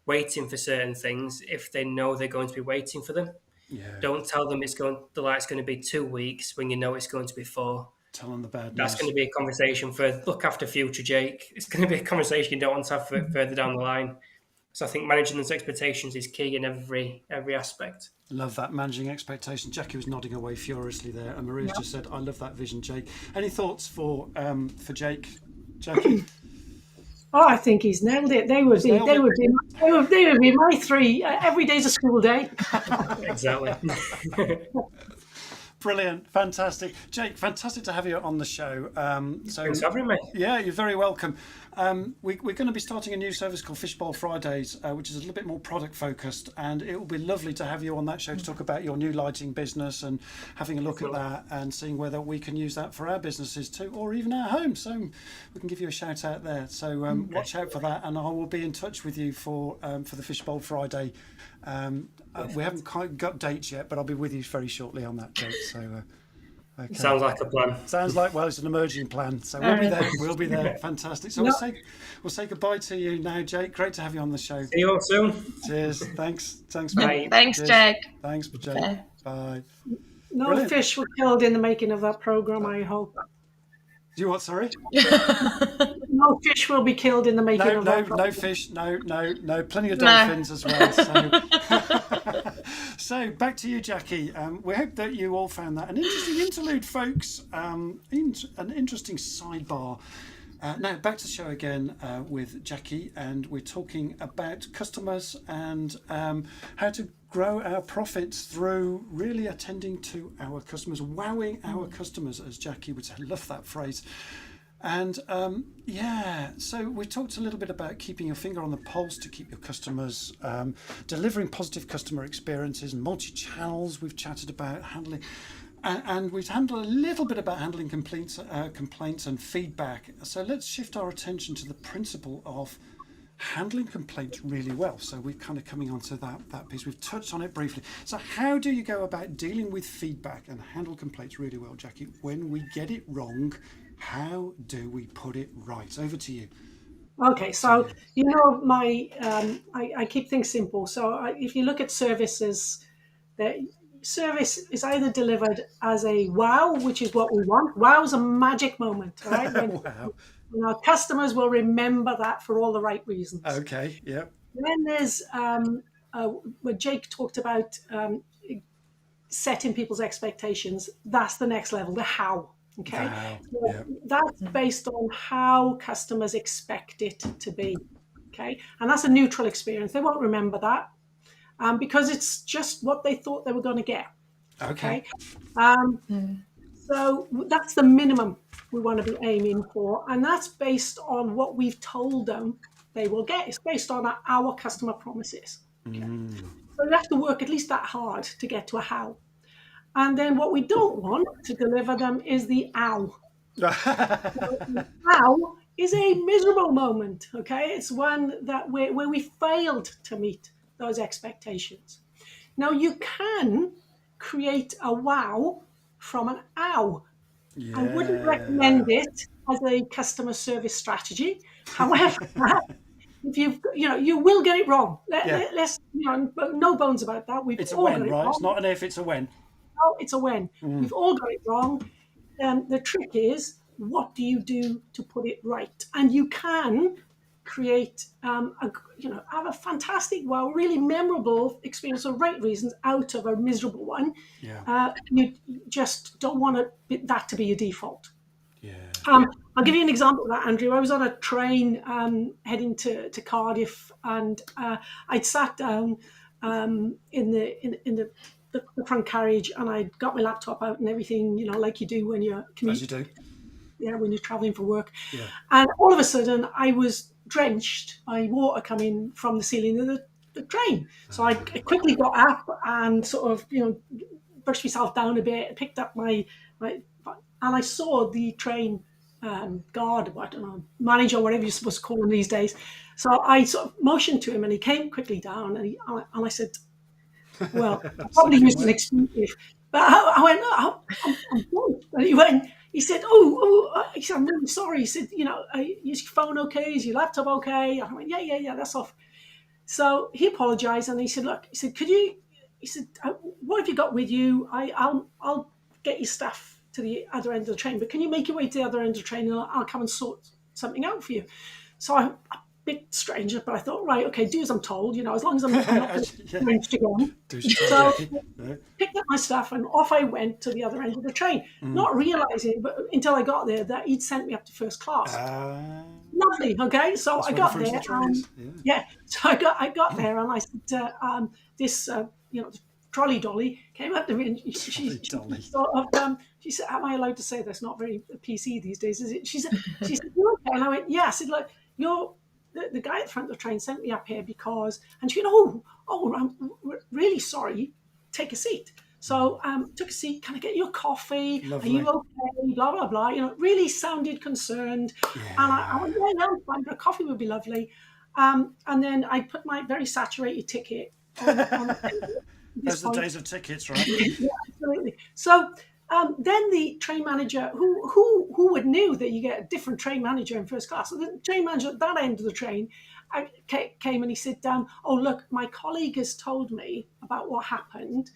waiting for certain things if they know they're going to be waiting for them. Yeah. Don't tell them the light's going to be 2 weeks when you know it's going to be 4. Tell them the bad news. That's going to be a conversation for look after future, Jake. It's going to be a conversation you don't want to have further down the line. So I think managing those expectations is key in every aspect. Love that, managing expectations. Jacky was nodding away furiously there, and Maria's just said, "I love that vision, Jake." Any thoughts for Jake, Jacky? Oh, I think he's nailed it. They would be my 3. Every day's a school day. Exactly. Brilliant, fantastic, Jake. Fantastic to have you on the show. Thanks for having me. Yeah, you're very welcome. We're going to be starting a new service called Fishbowl Fridays, which is a little bit more product focused, and it will be lovely to have you on that show to talk about your new lighting business and having a look at that and seeing whether we can use that for our businesses too, or even our homes. So we can give you a shout out there. So watch out for that, and I will be in touch with you for the Fishbowl Friday. We haven't quite got dates yet, but I'll be with you very shortly on that date. So. Okay. Sounds like a plan. Sounds like, well, it's an emerging plan. So we'll be there. We'll be there. Fantastic. So we'll say goodbye to you now, Jake. Great to have you on the show. See you all soon. Cheers. Thanks, Bye. mate. Thanks, Cheers. Jake. Thanks, Jake. Bye. Bye. No Brilliant. fish were killed in the making of that program, I hope. Do you what? Sorry. No fish will be killed in the making No, of no, that program. no fish. No. Plenty of No. dolphins as well. So, so back to you, Jacky. We hope that you all found that an interesting interlude, folks. An interesting sidebar. Now back to the show again with Jacky, and we're talking about customers and how to grow our profits through really attending to our customers, wowing our customers, as Jacky would say. I love that phrase. And so we talked a little bit about keeping your finger on the pulse to keep your customers, delivering positive customer experiences, multi-channels. We've chatted about handling. And we've handled a little bit about handling complaints and feedback. So let's shift our attention to the principle of handling complaints really well. So we're kind of coming on to that piece. We've touched on it briefly. So how do you go about dealing with feedback and handle complaints really well, Jacky? When we get it wrong, how do we put it right? Over to you. Okay, so I keep things simple. So if you look at services, the service is either delivered as a wow, which is what we want. Wow is a magic moment, right? Wow. When our customers will remember that for all the right reasons. Okay. Yep. Then there's what Jake talked about, setting people's expectations. That's the next level, the how. Okay, Wow. so Yep. that's based on how customers expect it to be. Okay, and that's a neutral experience. They won't remember that because it's just what they thought they were going to get. Okay. So that's the minimum we want to be aiming for, and that's based on what we've told them they will get. It's based on our customer promises. Okay? So you have to work at least that hard to get to a how. And then what we don't want to deliver them is the ow. Ow is a miserable moment, okay? It's one that where we failed to meet those expectations. Now, you can create a wow from an ow. I wouldn't recommend it as a customer service strategy. However, if you will get it wrong. Let's, no bones about that. It's a when, right? It's not an if, it's a when. No, it's a when. We've all got it wrong. The trick is, what do you do to put it right? And you can create, have a fantastic, really memorable experience for right reasons out of a miserable one. Yeah. You just don't want that to be your default. Yeah. I'll give you an example of that, Andrew. I was on a train heading to Cardiff, and I'd sat down in the front carriage, and I got my laptop out and everything, like you do when you're As you do. Yeah, when you're traveling for work. Yeah. And all of a sudden, I was drenched by water coming from the ceiling of the train. So I quickly got up and sort of, brushed myself down a bit, picked up my and I saw the train guard, I don't know, manager, whatever you're supposed to call him these days. So I sort of motioned to him, and he came quickly down, and I said, well, I probably used an expletive, but I went, no, I'm done. And he said, he said, I'm really sorry. He said, is your phone okay? Is your laptop okay? I went, yeah, that's off. So he apologized, and he said, look, what have you got with you? I'll get your stuff to the other end of the train, but can you make your way to the other end of the train, and I'll come and sort something out for you? So I'm a bit strange, but I thought, right, okay, do as I'm told, as long as I'm not drenched again. So picked up my stuff, and off I went to the other end of the train, not realizing, but until I got there, that he'd sent me up to first class. Lovely, okay. So I got there, so I got there, and I said, this, trolley dolly came up to me, and she said, am I allowed to say that's not very PC these days, is it? She said, you okay? And I went, yeah. I said, look, the guy at the front of the train sent me up here because, and she went, I'm really sorry, take a seat. So took a seat, can I get you a coffee? Lovely. Are you okay? Blah, blah, blah. Really sounded concerned. Yeah. And I went, yeah, no, fine, but a coffee would be lovely. And then I put my very saturated ticket on Those are the days of tickets, right? Yeah, absolutely. So then the train manager, who would knew that you get a different train manager in first class? So the train manager at that end of the train came, and he said, look, my colleague has told me about what happened.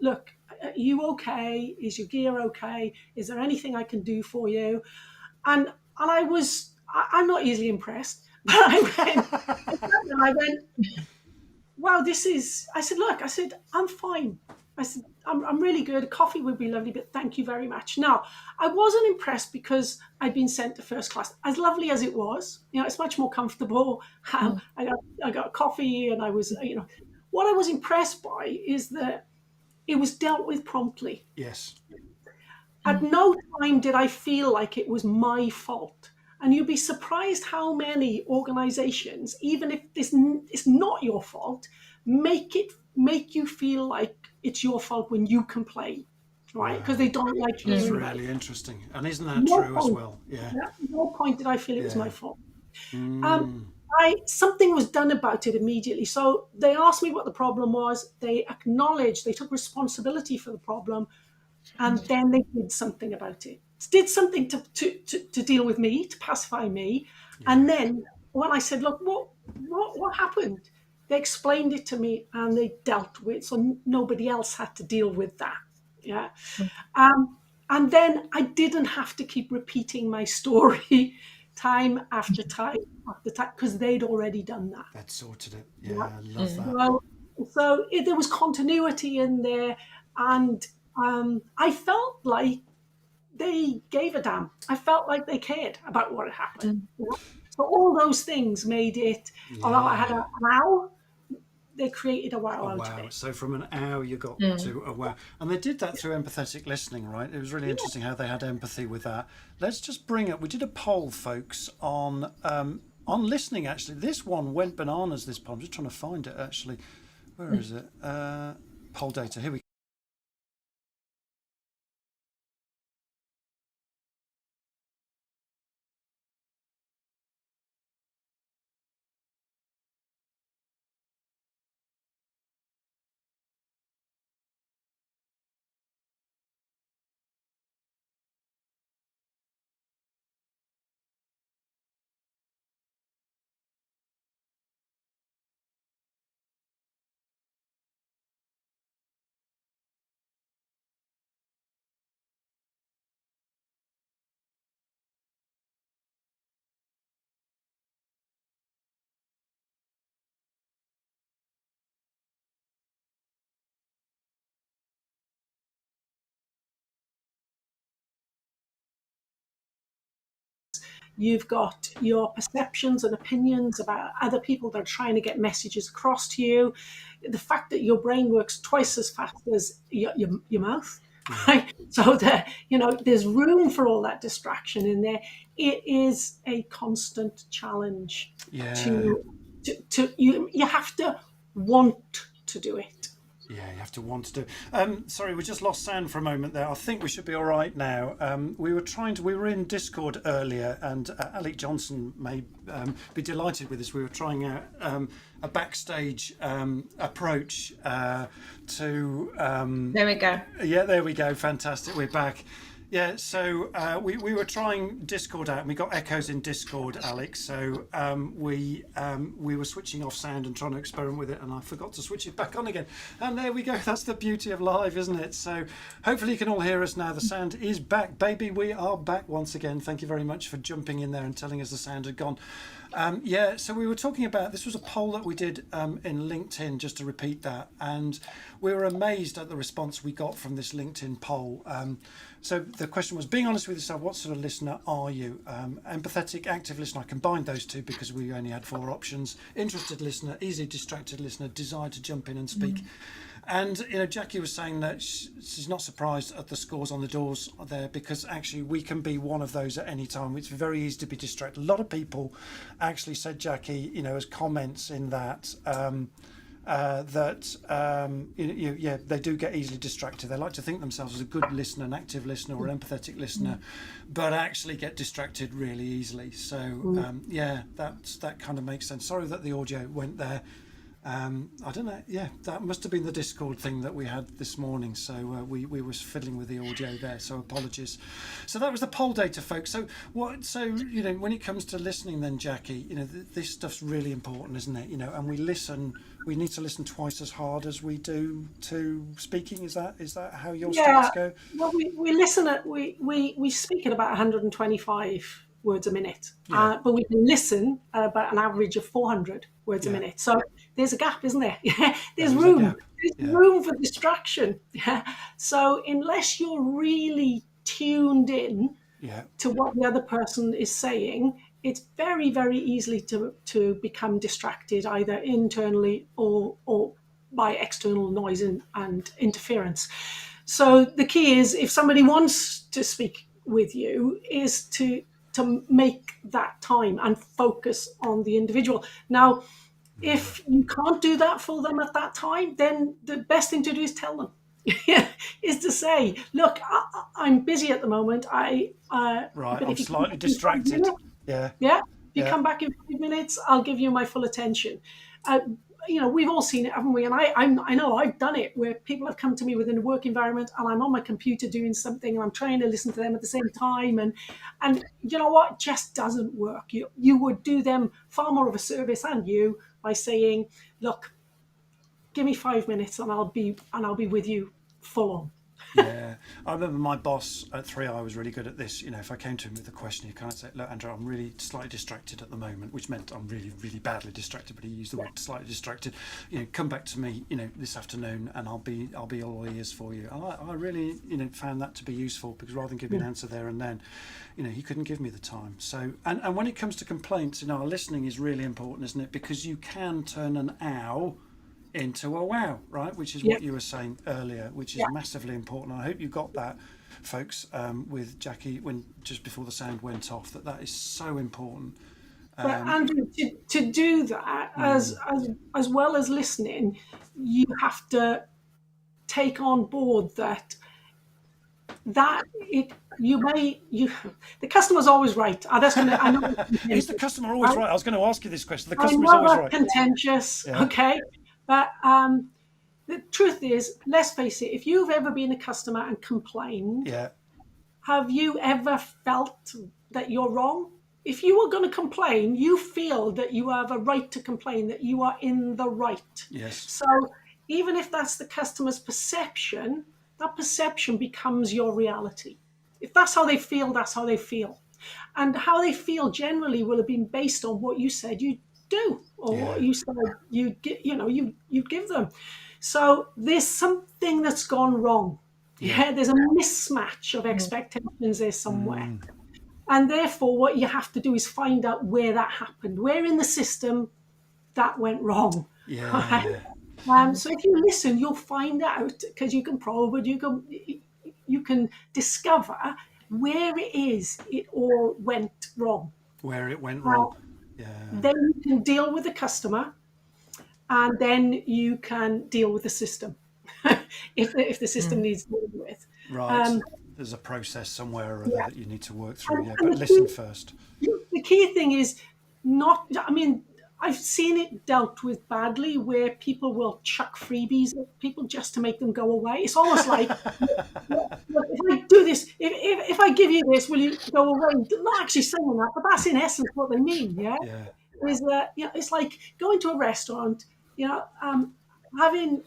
Look, are you okay? Is your gear okay? Is there anything I can do for you? And I'm not easily impressed, but I went, wow, I said, look, I said, I'm fine. I said, I'm really good. Coffee would be lovely, but thank you very much. Now, I wasn't impressed because I'd been sent to first class. As lovely as it was, it's much more comfortable. I got coffee and I was, what I was impressed by is that it was dealt with promptly. Yes. At no time did I feel like it was my fault. And you'd be surprised how many organizations, even if it's not your fault, make you feel like it's your fault when you complain, right? Because they don't like That's hearing about really it. interesting. And isn't that true as well? Yeah. At no point did I feel it was my fault. Mm. Something was done about it immediately. So they asked me what the problem was. They acknowledged, they took responsibility for the problem, and then they did something about it. Did something to deal with me, to pacify me. And then when I said, look, what happened? They explained it to me and they dealt with it, so nobody else had to deal with that. Yeah. And then I didn't have to keep repeating my story time after time after time, because they'd already done that. That sorted it. Yeah, I love that. There was continuity in there, and I felt like they gave a damn. I felt like they cared about what had happened. So all those things made it, although I had an ow, they created a wow out of it. So from an ow you got to a wow. And they did that through empathetic listening, right? It was really interesting how they had empathy with that. Let's just bring up, we did a poll, folks, on listening, actually. This one went bananas, this poll. I'm just trying to find it, actually. Where is it? Poll data, here we go. You've got your perceptions and opinions about other people that are trying to get messages across to you. The fact that your brain works twice as fast as your mouth, right? So there's room for all that distraction in there. It is a constant challenge. To you have to want to do it. Yeah, you have to want to do. Sorry, we just lost sound for a moment there. I think we should be all right now. We were in Discord earlier, and Alec Johnson may be delighted with this. We were trying out a backstage approach to. There we go. Yeah, there we go. Fantastic. We're back. Yeah, so we were trying Discord out, and we got echoes in Discord, Alex. So we were switching off sound and trying to experiment with it, and I forgot to switch it back on again. And there we go. That's the beauty of live, isn't it? So hopefully you can all hear us now. The sound is back, baby. We are back once again. Thank you very much for jumping in there and telling us the sound had gone. So we were talking about, this was a poll that we did in LinkedIn, just to repeat that, and we were amazed at the response we got from this LinkedIn poll. So the question was, being honest with yourself, what sort of listener are you? Empathetic, active listener. I combined those two because we only had 4 options. Interested listener, easily distracted listener, desire to jump in and speak. And Jacky was saying that she's not surprised at the scores on the doors there, because actually we can be one of those at any time. It's very easy to be distracted. A lot of people actually said, Jacky, as comments in that they do get easily distracted. They like to think themselves as a good listener, an active listener, or an empathetic listener, but actually get distracted really easily. So that kind of makes sense. Sorry that the audio went there. I don't know. Yeah, that must have been the Discord thing that we had this morning. So we were fiddling with the audio there. So apologies. So that was the poll data, folks. So when it comes to listening, then Jacky, this stuff's really important, isn't it? And we listen. We need to listen twice as hard as we do to speaking. Is that how your stats go? Well, we listen at we speak at about 125 words a minute, but we can listen at about an average of 400 words a minute. So there's a gap, isn't there? There's room. There's room for distraction. So unless you're really tuned in to what the other person is saying, it's very, very easily to become distracted, either internally or by external noise and interference. So the key is, if somebody wants to speak with you, is to make that time and focus on the individual. Now, if you can't do that for them at that time, then the best thing to do is tell them. Is to say, look, I'm busy at the moment. I'm slightly distracted. If you come back in 5 minutes, I'll give you my full attention. We've all seen it, haven't we? And I know I've done it, where people have come to me within a work environment, and I'm on my computer doing something, and I'm trying to listen to them at the same time, and you know what, it just doesn't work. You would do them far more of a service, and you, by saying, look, give me 5 minutes, and I'll be with you full on. Yeah, I remember my boss at 3i was really good at this. If I came to him with a question, he kind of said, look, Andrew, I'm really slightly distracted at the moment, which meant I'm really, really badly distracted, but he used the word slightly distracted. Come back to me, this afternoon, and I'll be all ears for you. And I really, found that to be useful, because rather than give me an answer there and then, he couldn't give me the time. So, and when it comes to complaints, our listening is really important, isn't it? Because you can turn an ow into a wow, right? Which is what you were saying earlier, which is massively important. I hope you got that, folks, with Jacky when just before the sound went off. That is so important. But Andrew, to do that, as well as listening, you have to take on board that the customer's always right. I know. Is the customer always right? I was going to ask you this question. The customer's always right. Contentious, okay. But the truth is, let's face it, if you've ever been a customer and complained, have you ever felt that you're wrong? If you were going to complain, you feel that you have a right to complain, that you are in the right. Yes. So even if that's the customer's perception, that perception becomes your reality. If that's how they feel, that's how they feel. And how they feel generally will have been based on what you said you do, or what you said you give them. So there's something that's gone wrong. There's a mismatch of expectations there somewhere. And therefore what you have to do is find out where that happened, where in the system that went wrong. So if you listen, you'll find out, because you can probe it, you can discover where it all went wrong. Where it went wrong. Then you can deal with the customer, and then you can deal with the system if the system needs dealing with. Right. There's a process somewhere or other that you need to work through. But listen first. The key thing is I've seen it dealt with badly, where people will chuck freebies at people just to make them go away. It's almost like, look, if I do this, if I give you this, will you go away? They're not actually saying that, but that's in essence what they mean. Is that it's like going to a restaurant, having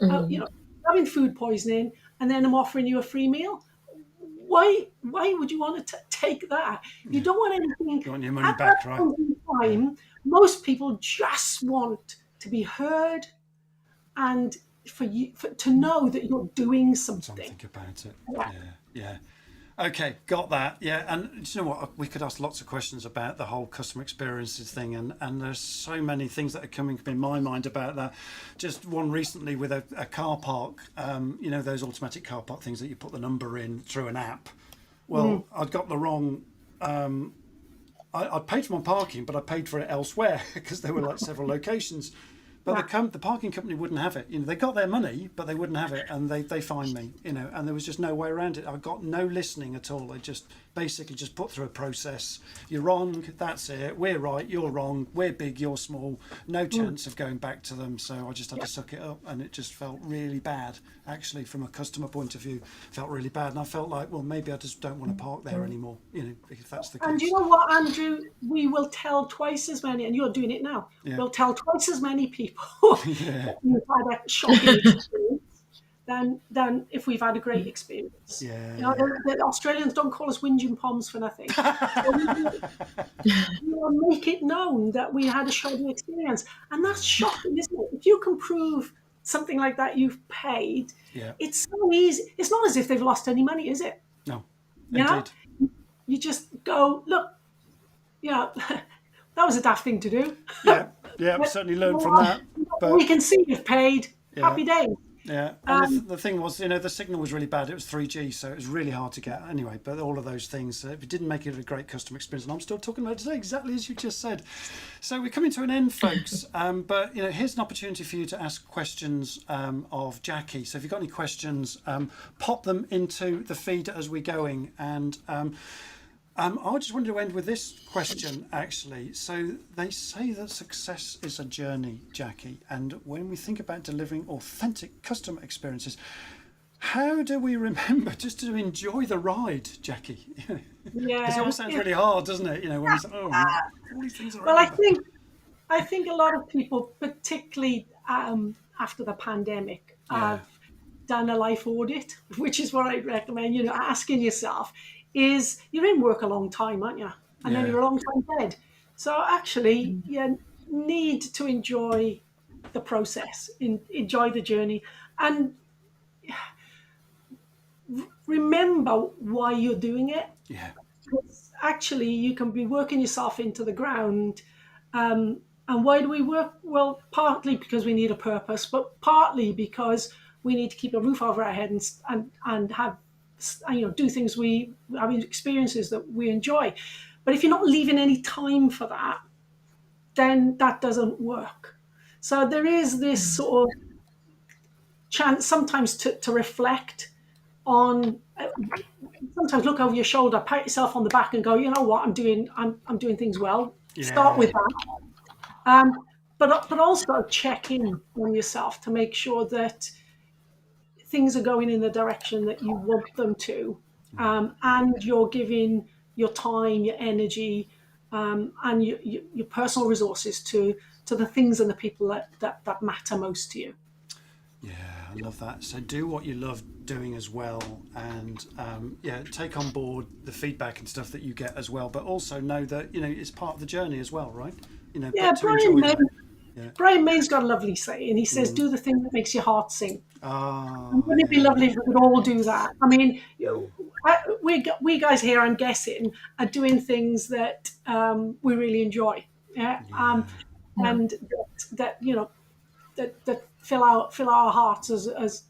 food poisoning, and then I'm offering you a free meal. Why would you want to take that? You don't want anything. You want your money back, right? Time, most people just want to be heard, and for you to know that you're doing something about it. Yeah. Okay, got that. Yeah, and you know what? We could ask lots of questions about the whole customer experiences thing, and there's so many things that are coming in my mind about that. Just one recently with a car park, those automatic car park things that you put the number in through an app. Well, I'd got the wrong. I paid for my parking, but I paid for it elsewhere because there were like several locations. But the parking company wouldn't have it. You know, they got their money, but they wouldn't have it, and they fined me. You know, and there was just no way around it. I got no listening at all. They just basically just put through a process. You're wrong. That's it. We're right. You're wrong. We're big. You're small. No chance of going back to them. So I just had to suck it up, and it just felt really bad. Actually, from a customer point of view, felt really bad, and I felt like, well, maybe I just don't want to park there anymore. You know, if that's the case. And you know what, Andrew? We will tell twice as many, and you're doing it now. Yeah. We'll tell twice as many people that we've had a shocking experience than if we've had a great experience. Yeah. You know, the Australians don't call us whinging poms for nothing. Make it known that we had a shoddy experience, and that's shocking, isn't it? If you can prove something like that you've paid, it's so easy. It's not as if they've lost any money, is it? No, You know? indeed. You just go, look, you know, that was a daft thing to do. Yeah, I've certainly learned from that. But we can see you've paid. Happy days. Yeah, and the thing was, you know, the signal was really bad. It was 3G, so it was really hard to get. Anyway, but all of those things, it didn't make it a great customer experience. And I'm still talking about it today, exactly as you just said. So we're coming to an end, folks. But, you know, here's an opportunity for you to ask questions of Jacky. So if you've got any questions, pop them into the feed as we're going. And I just wanted to end with this question, actually. So they say that success is a journey, Jacky. And when we think about delivering authentic customer experiences, how do we remember just to enjoy the ride, Jacky? Yeah. Because it all sounds really hard, doesn't it? You know, when we say, all these things are. Well, I think a lot of people, particularly after the pandemic, have done a life audit, which is what I recommend. You know, asking yourself, is you're in work a long time, aren't you? And then you're a long time dead. So actually, you need to enjoy the process, enjoy the journey, and remember why you're doing it. Yeah. Because actually, you can be working yourself into the ground. And why do we work? Well, partly because we need a purpose, but partly because we need to keep a roof over our head and have, you know, do things experiences that we enjoy. But if you're not leaving any time for that, then that doesn't work. So there is this sort of chance sometimes to reflect on. Sometimes look over your shoulder, pat yourself on the back, and go, you know what, I'm doing things well. Yeah. Start with that. But also check in on yourself to make sure that things are going in the direction that you want them to, and you're giving your time, your energy, and your personal resources to the things and the people that matter most to you. Yeah, I love that. So do what you love doing as well, and take on board the feedback and stuff that you get as well. But also know that, you know, it's part of the journey as well, right? You know, yeah, to enjoy that. Brian May's got a lovely saying. He says, "Do the thing that makes your heart sing." Oh, Wouldn't it be lovely if we could all do that? I mean, we guys here, I'm guessing, are doing things that we really enjoy, and that you know that fill our hearts as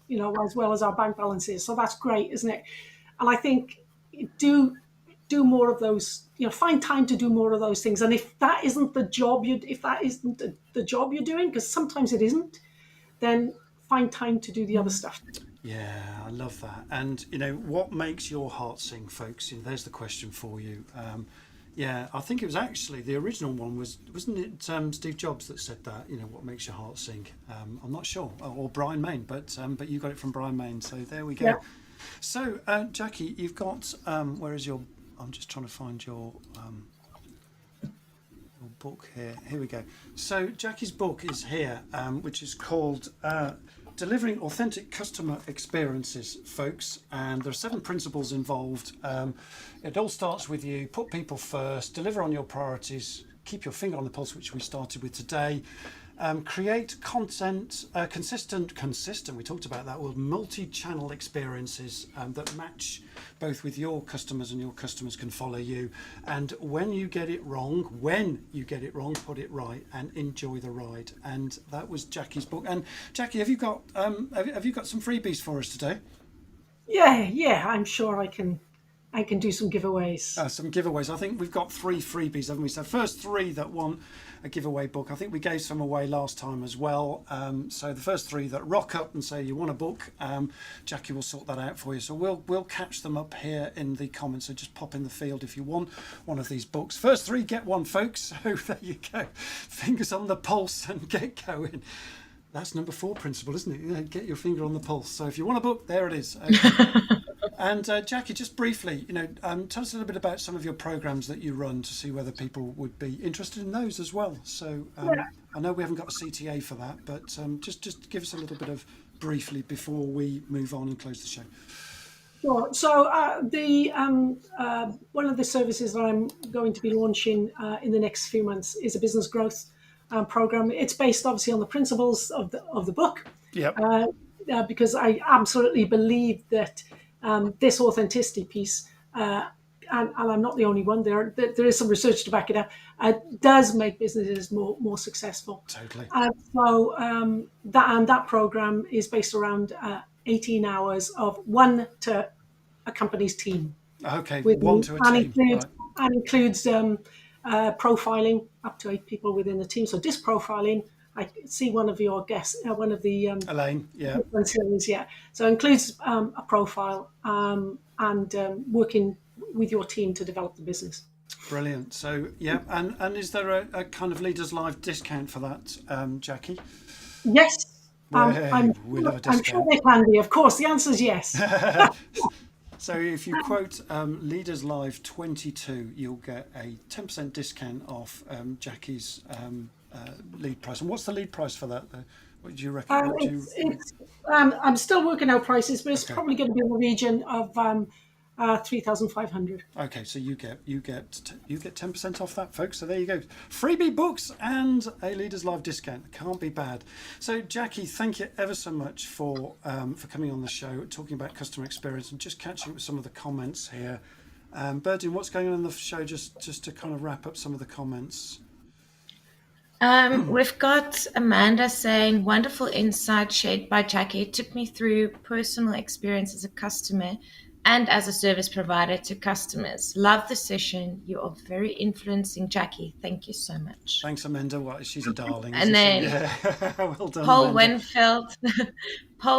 you know, as well as our bank balances. So that's great, isn't it? And I think do more of those. You know, find time to do more of those things. And if that isn't the job the job you're doing, because sometimes it isn't, then find time to do the other stuff. Yeah, I love that. And, you know, what makes your heart sing, folks? You know, there's the question for you. I think it was actually the original one wasn't it Steve Jobs that said that? You know, what makes your heart sing? I'm not sure, or Brian Mayne, but you got it from Brian Mayne. So there we go. Yeah. So Jacky, you've got where is your? I'm just trying to find your book here. Here we go. So Jacky's book is here, which is called Delivering Authentic Customer Experiences, folks. And there are 7 principles involved. It all starts with you. Put people first. Deliver on your priorities. Keep your finger on the pulse, which we started with today. Create content, consistent. We talked about that. Well, multi-channel experiences that match both with your customers, and your customers can follow you. And when you get it wrong, put it right and enjoy the ride. And that was Jacky's book. And Jacky, have you got some freebies for us today? Yeah, I'm sure I can I can do some giveaways. Some giveaways. I think we've got 3 freebies, haven't we? So first 3 that want a giveaway book. I think we gave some away last time as well. So the first 3 that rock up and say you want a book, Jacky will sort that out for you. So we'll catch them up here in the comments. So just pop in the field if you want one of these books. First 3 get one, folks. So there you go. Fingers on the pulse and get going. That's number 4 principle, isn't it? You know, get your finger on the pulse. So if you want a book, there it is. Okay. And Jacky, just briefly, tell us a little bit about some of your programs that you run to see whether people would be interested in those as well. So I know we haven't got a CTA for that, but just give us a little bit of briefly before we move on and close the show. Sure. So one of the services that I'm going to be launching in the next few months is a business growth program. It's based obviously on the principles of the book. Yep. Because I absolutely believe that this authenticity piece, and I'm not the only one, there is some research to back it up, does make businesses more successsul. Totally. So that program is based around 18 hours of 1 to a company's team. Okay, 1 to a team. And includes profiling up to 8 people within the team. So disc profiling, I see one of your guests, one of the Elaine, yeah. Series, yeah. So it includes a profile and working with your team to develop the business. Brilliant. So yeah, and is there a kind of Leaders Live discount for that, Jacky? Yes. I'm sure they can be. Of course, the answer is yes. So if you quote Leaders Live 22, you'll get a 10% discount off Jacky's lead price. And what's the lead price for that? What do you reckon? I'm still working out prices, but it's probably going to be in the region of 3,500. Okay, so you get 10% off that, folks. So there you go, freebie books and a Leaders Live discount. Can't be bad. So Jacky, thank you ever so much for coming on the show, talking about customer experience and just catching up with some of the comments here. Berdine, what's going on in the show? Just to kind of wrap up some of the comments. We've got Amanda saying, wonderful insight shared by Jacky. It took me through personal experience as a customer and as a service provider to customers. Love the session. You are very influencing, Jacky. Thank you so much. Thanks, Amanda. Well, she's a darling. And then well done, Paul Amanda.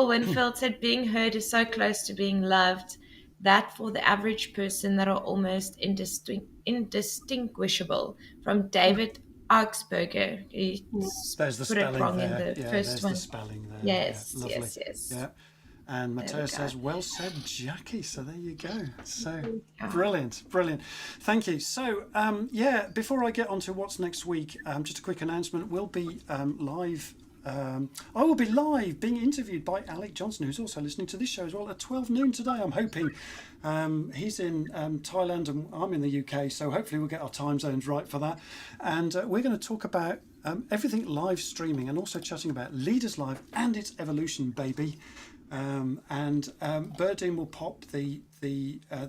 Winfield said, being heard is so close to being loved that for the average person that are almost indistinguishable. From David Augsburger. There's the put it spelling wrong there. in the first one. The spelling there. Yes, yeah, lovely. yes. Yeah. And Matteo says, well said, Jacky. So there you go. So brilliant. Thank you. So, before I get on to what's next week, just a quick announcement. We'll be live. I will be live being interviewed by Alec Johnson, who's also listening to this show as well, at 12 noon today. I'm hoping he's in Thailand and I'm in the UK, so hopefully we'll get our time zones right for that. And we're going to talk about everything live streaming and also chatting about Leaders Live and its evolution, baby. Berdine will pop the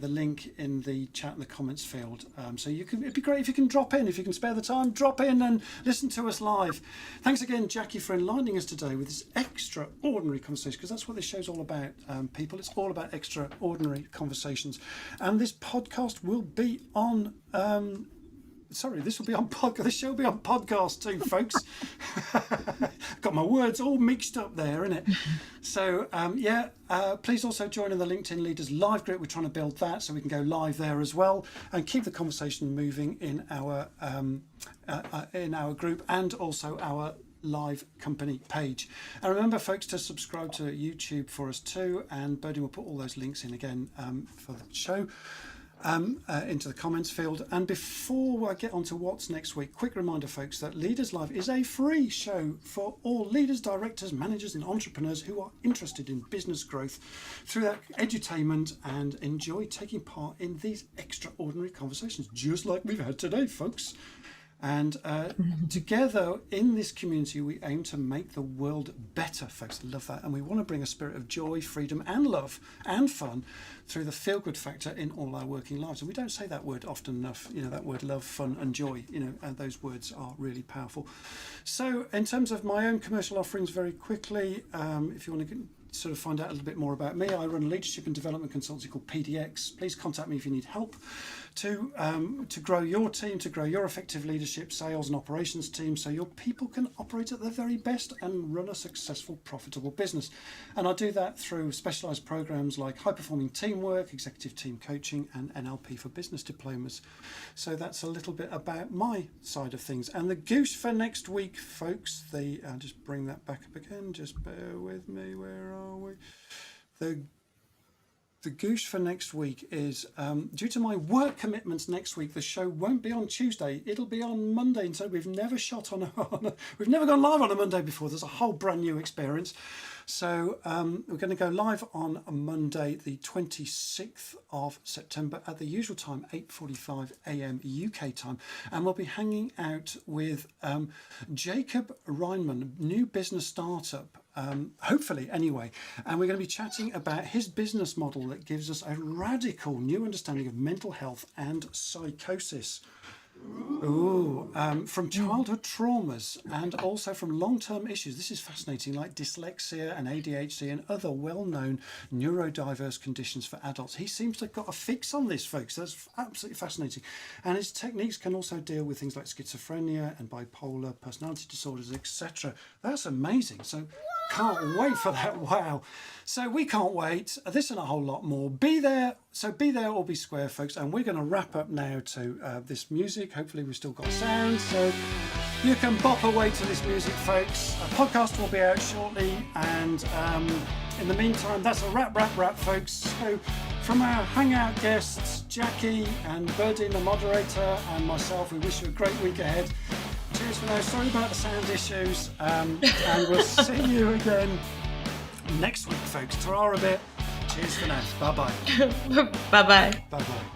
link in the chat in the comments field. So it'd be great if you can drop in, if you can spare the time, drop in and listen to us live. Thanks again, Jacky, for enlightening us today with this extraordinary conversation, because that's what this show's all about, people. It's all about extraordinary conversations. And this podcast will be on this will be on podcast. This show will be on podcast too, folks. Got my words all mixed up there, innit? So, please also join in the LinkedIn Leaders Live group. We're trying to build that so we can go live there as well and keep the conversation moving in our group and also our live company page. And remember, folks, to subscribe to YouTube for us too. And Berdine will put all those links in again for the show. Into the comments field. And before I get on to what's next week, quick reminder, folks, that Leaders Live is a free show for all leaders, directors, managers and entrepreneurs who are interested in business growth through that edutainment and enjoy taking part in these extraordinary conversations, just like we've had today, folks. And together in this community, we aim to make the world better, folks. I love that. And we want to bring a spirit of joy, freedom and love and fun through the feel-good factor in all our working lives. And we don't say that word often enough, that word love, fun and joy, and those words are really powerful. So in terms of my own commercial offerings, very quickly, if you want to sort of find out a little bit more about me, I run a leadership and development consultancy called PDX. Please contact me if you need help to grow your team, to grow your effective leadership, sales and operations team, so your people can operate at their very best and run a successful, profitable business. And I do that through specialised programs like high-performing teamwork, executive team coaching, and NLP for business diplomas. So that's a little bit about my side of things. And the goose for next week, folks, I'll just bring that back up again, just bear with me, where are we? The goose for next week is, due to my work commitments next week, the show won't be on Tuesday, it'll be on Monday. And so we've never we've never gone live on a Monday before. There's a whole brand new experience. So we're going to go live on Monday, the 26th of September at the usual time, 8:45 a.m. UK time. And we'll be hanging out with Jacob Reinman, new business startup, hopefully anyway. And we're going to be chatting about his business model that gives us a radical new understanding of mental health and psychosis. From childhood traumas and also from long-term issues. This is fascinating, like dyslexia and ADHD and other well-known neurodiverse conditions for adults. He seems to have got a fix on this, folks. That's absolutely fascinating. And his techniques can also deal with things like schizophrenia and bipolar personality disorders, etc. That's amazing. So can't wait for that. Wow. So we can't wait. This and a whole lot more. Be there. So be there or be square, folks. And we're going to wrap up now to this music. Hopefully we've still got sound. So you can bop away to this music, folks. A podcast will be out shortly. And in the meantime, that's a wrap, folks. So from our hangout guests, Jacky and Birdie, the moderator, and myself, we wish you a great week ahead. Cheers for now. Sorry about the sound issues. And we'll see you again next week, folks. Ta-ra a bit. Cheers for now. Bye-bye. Bye-bye. Bye-bye.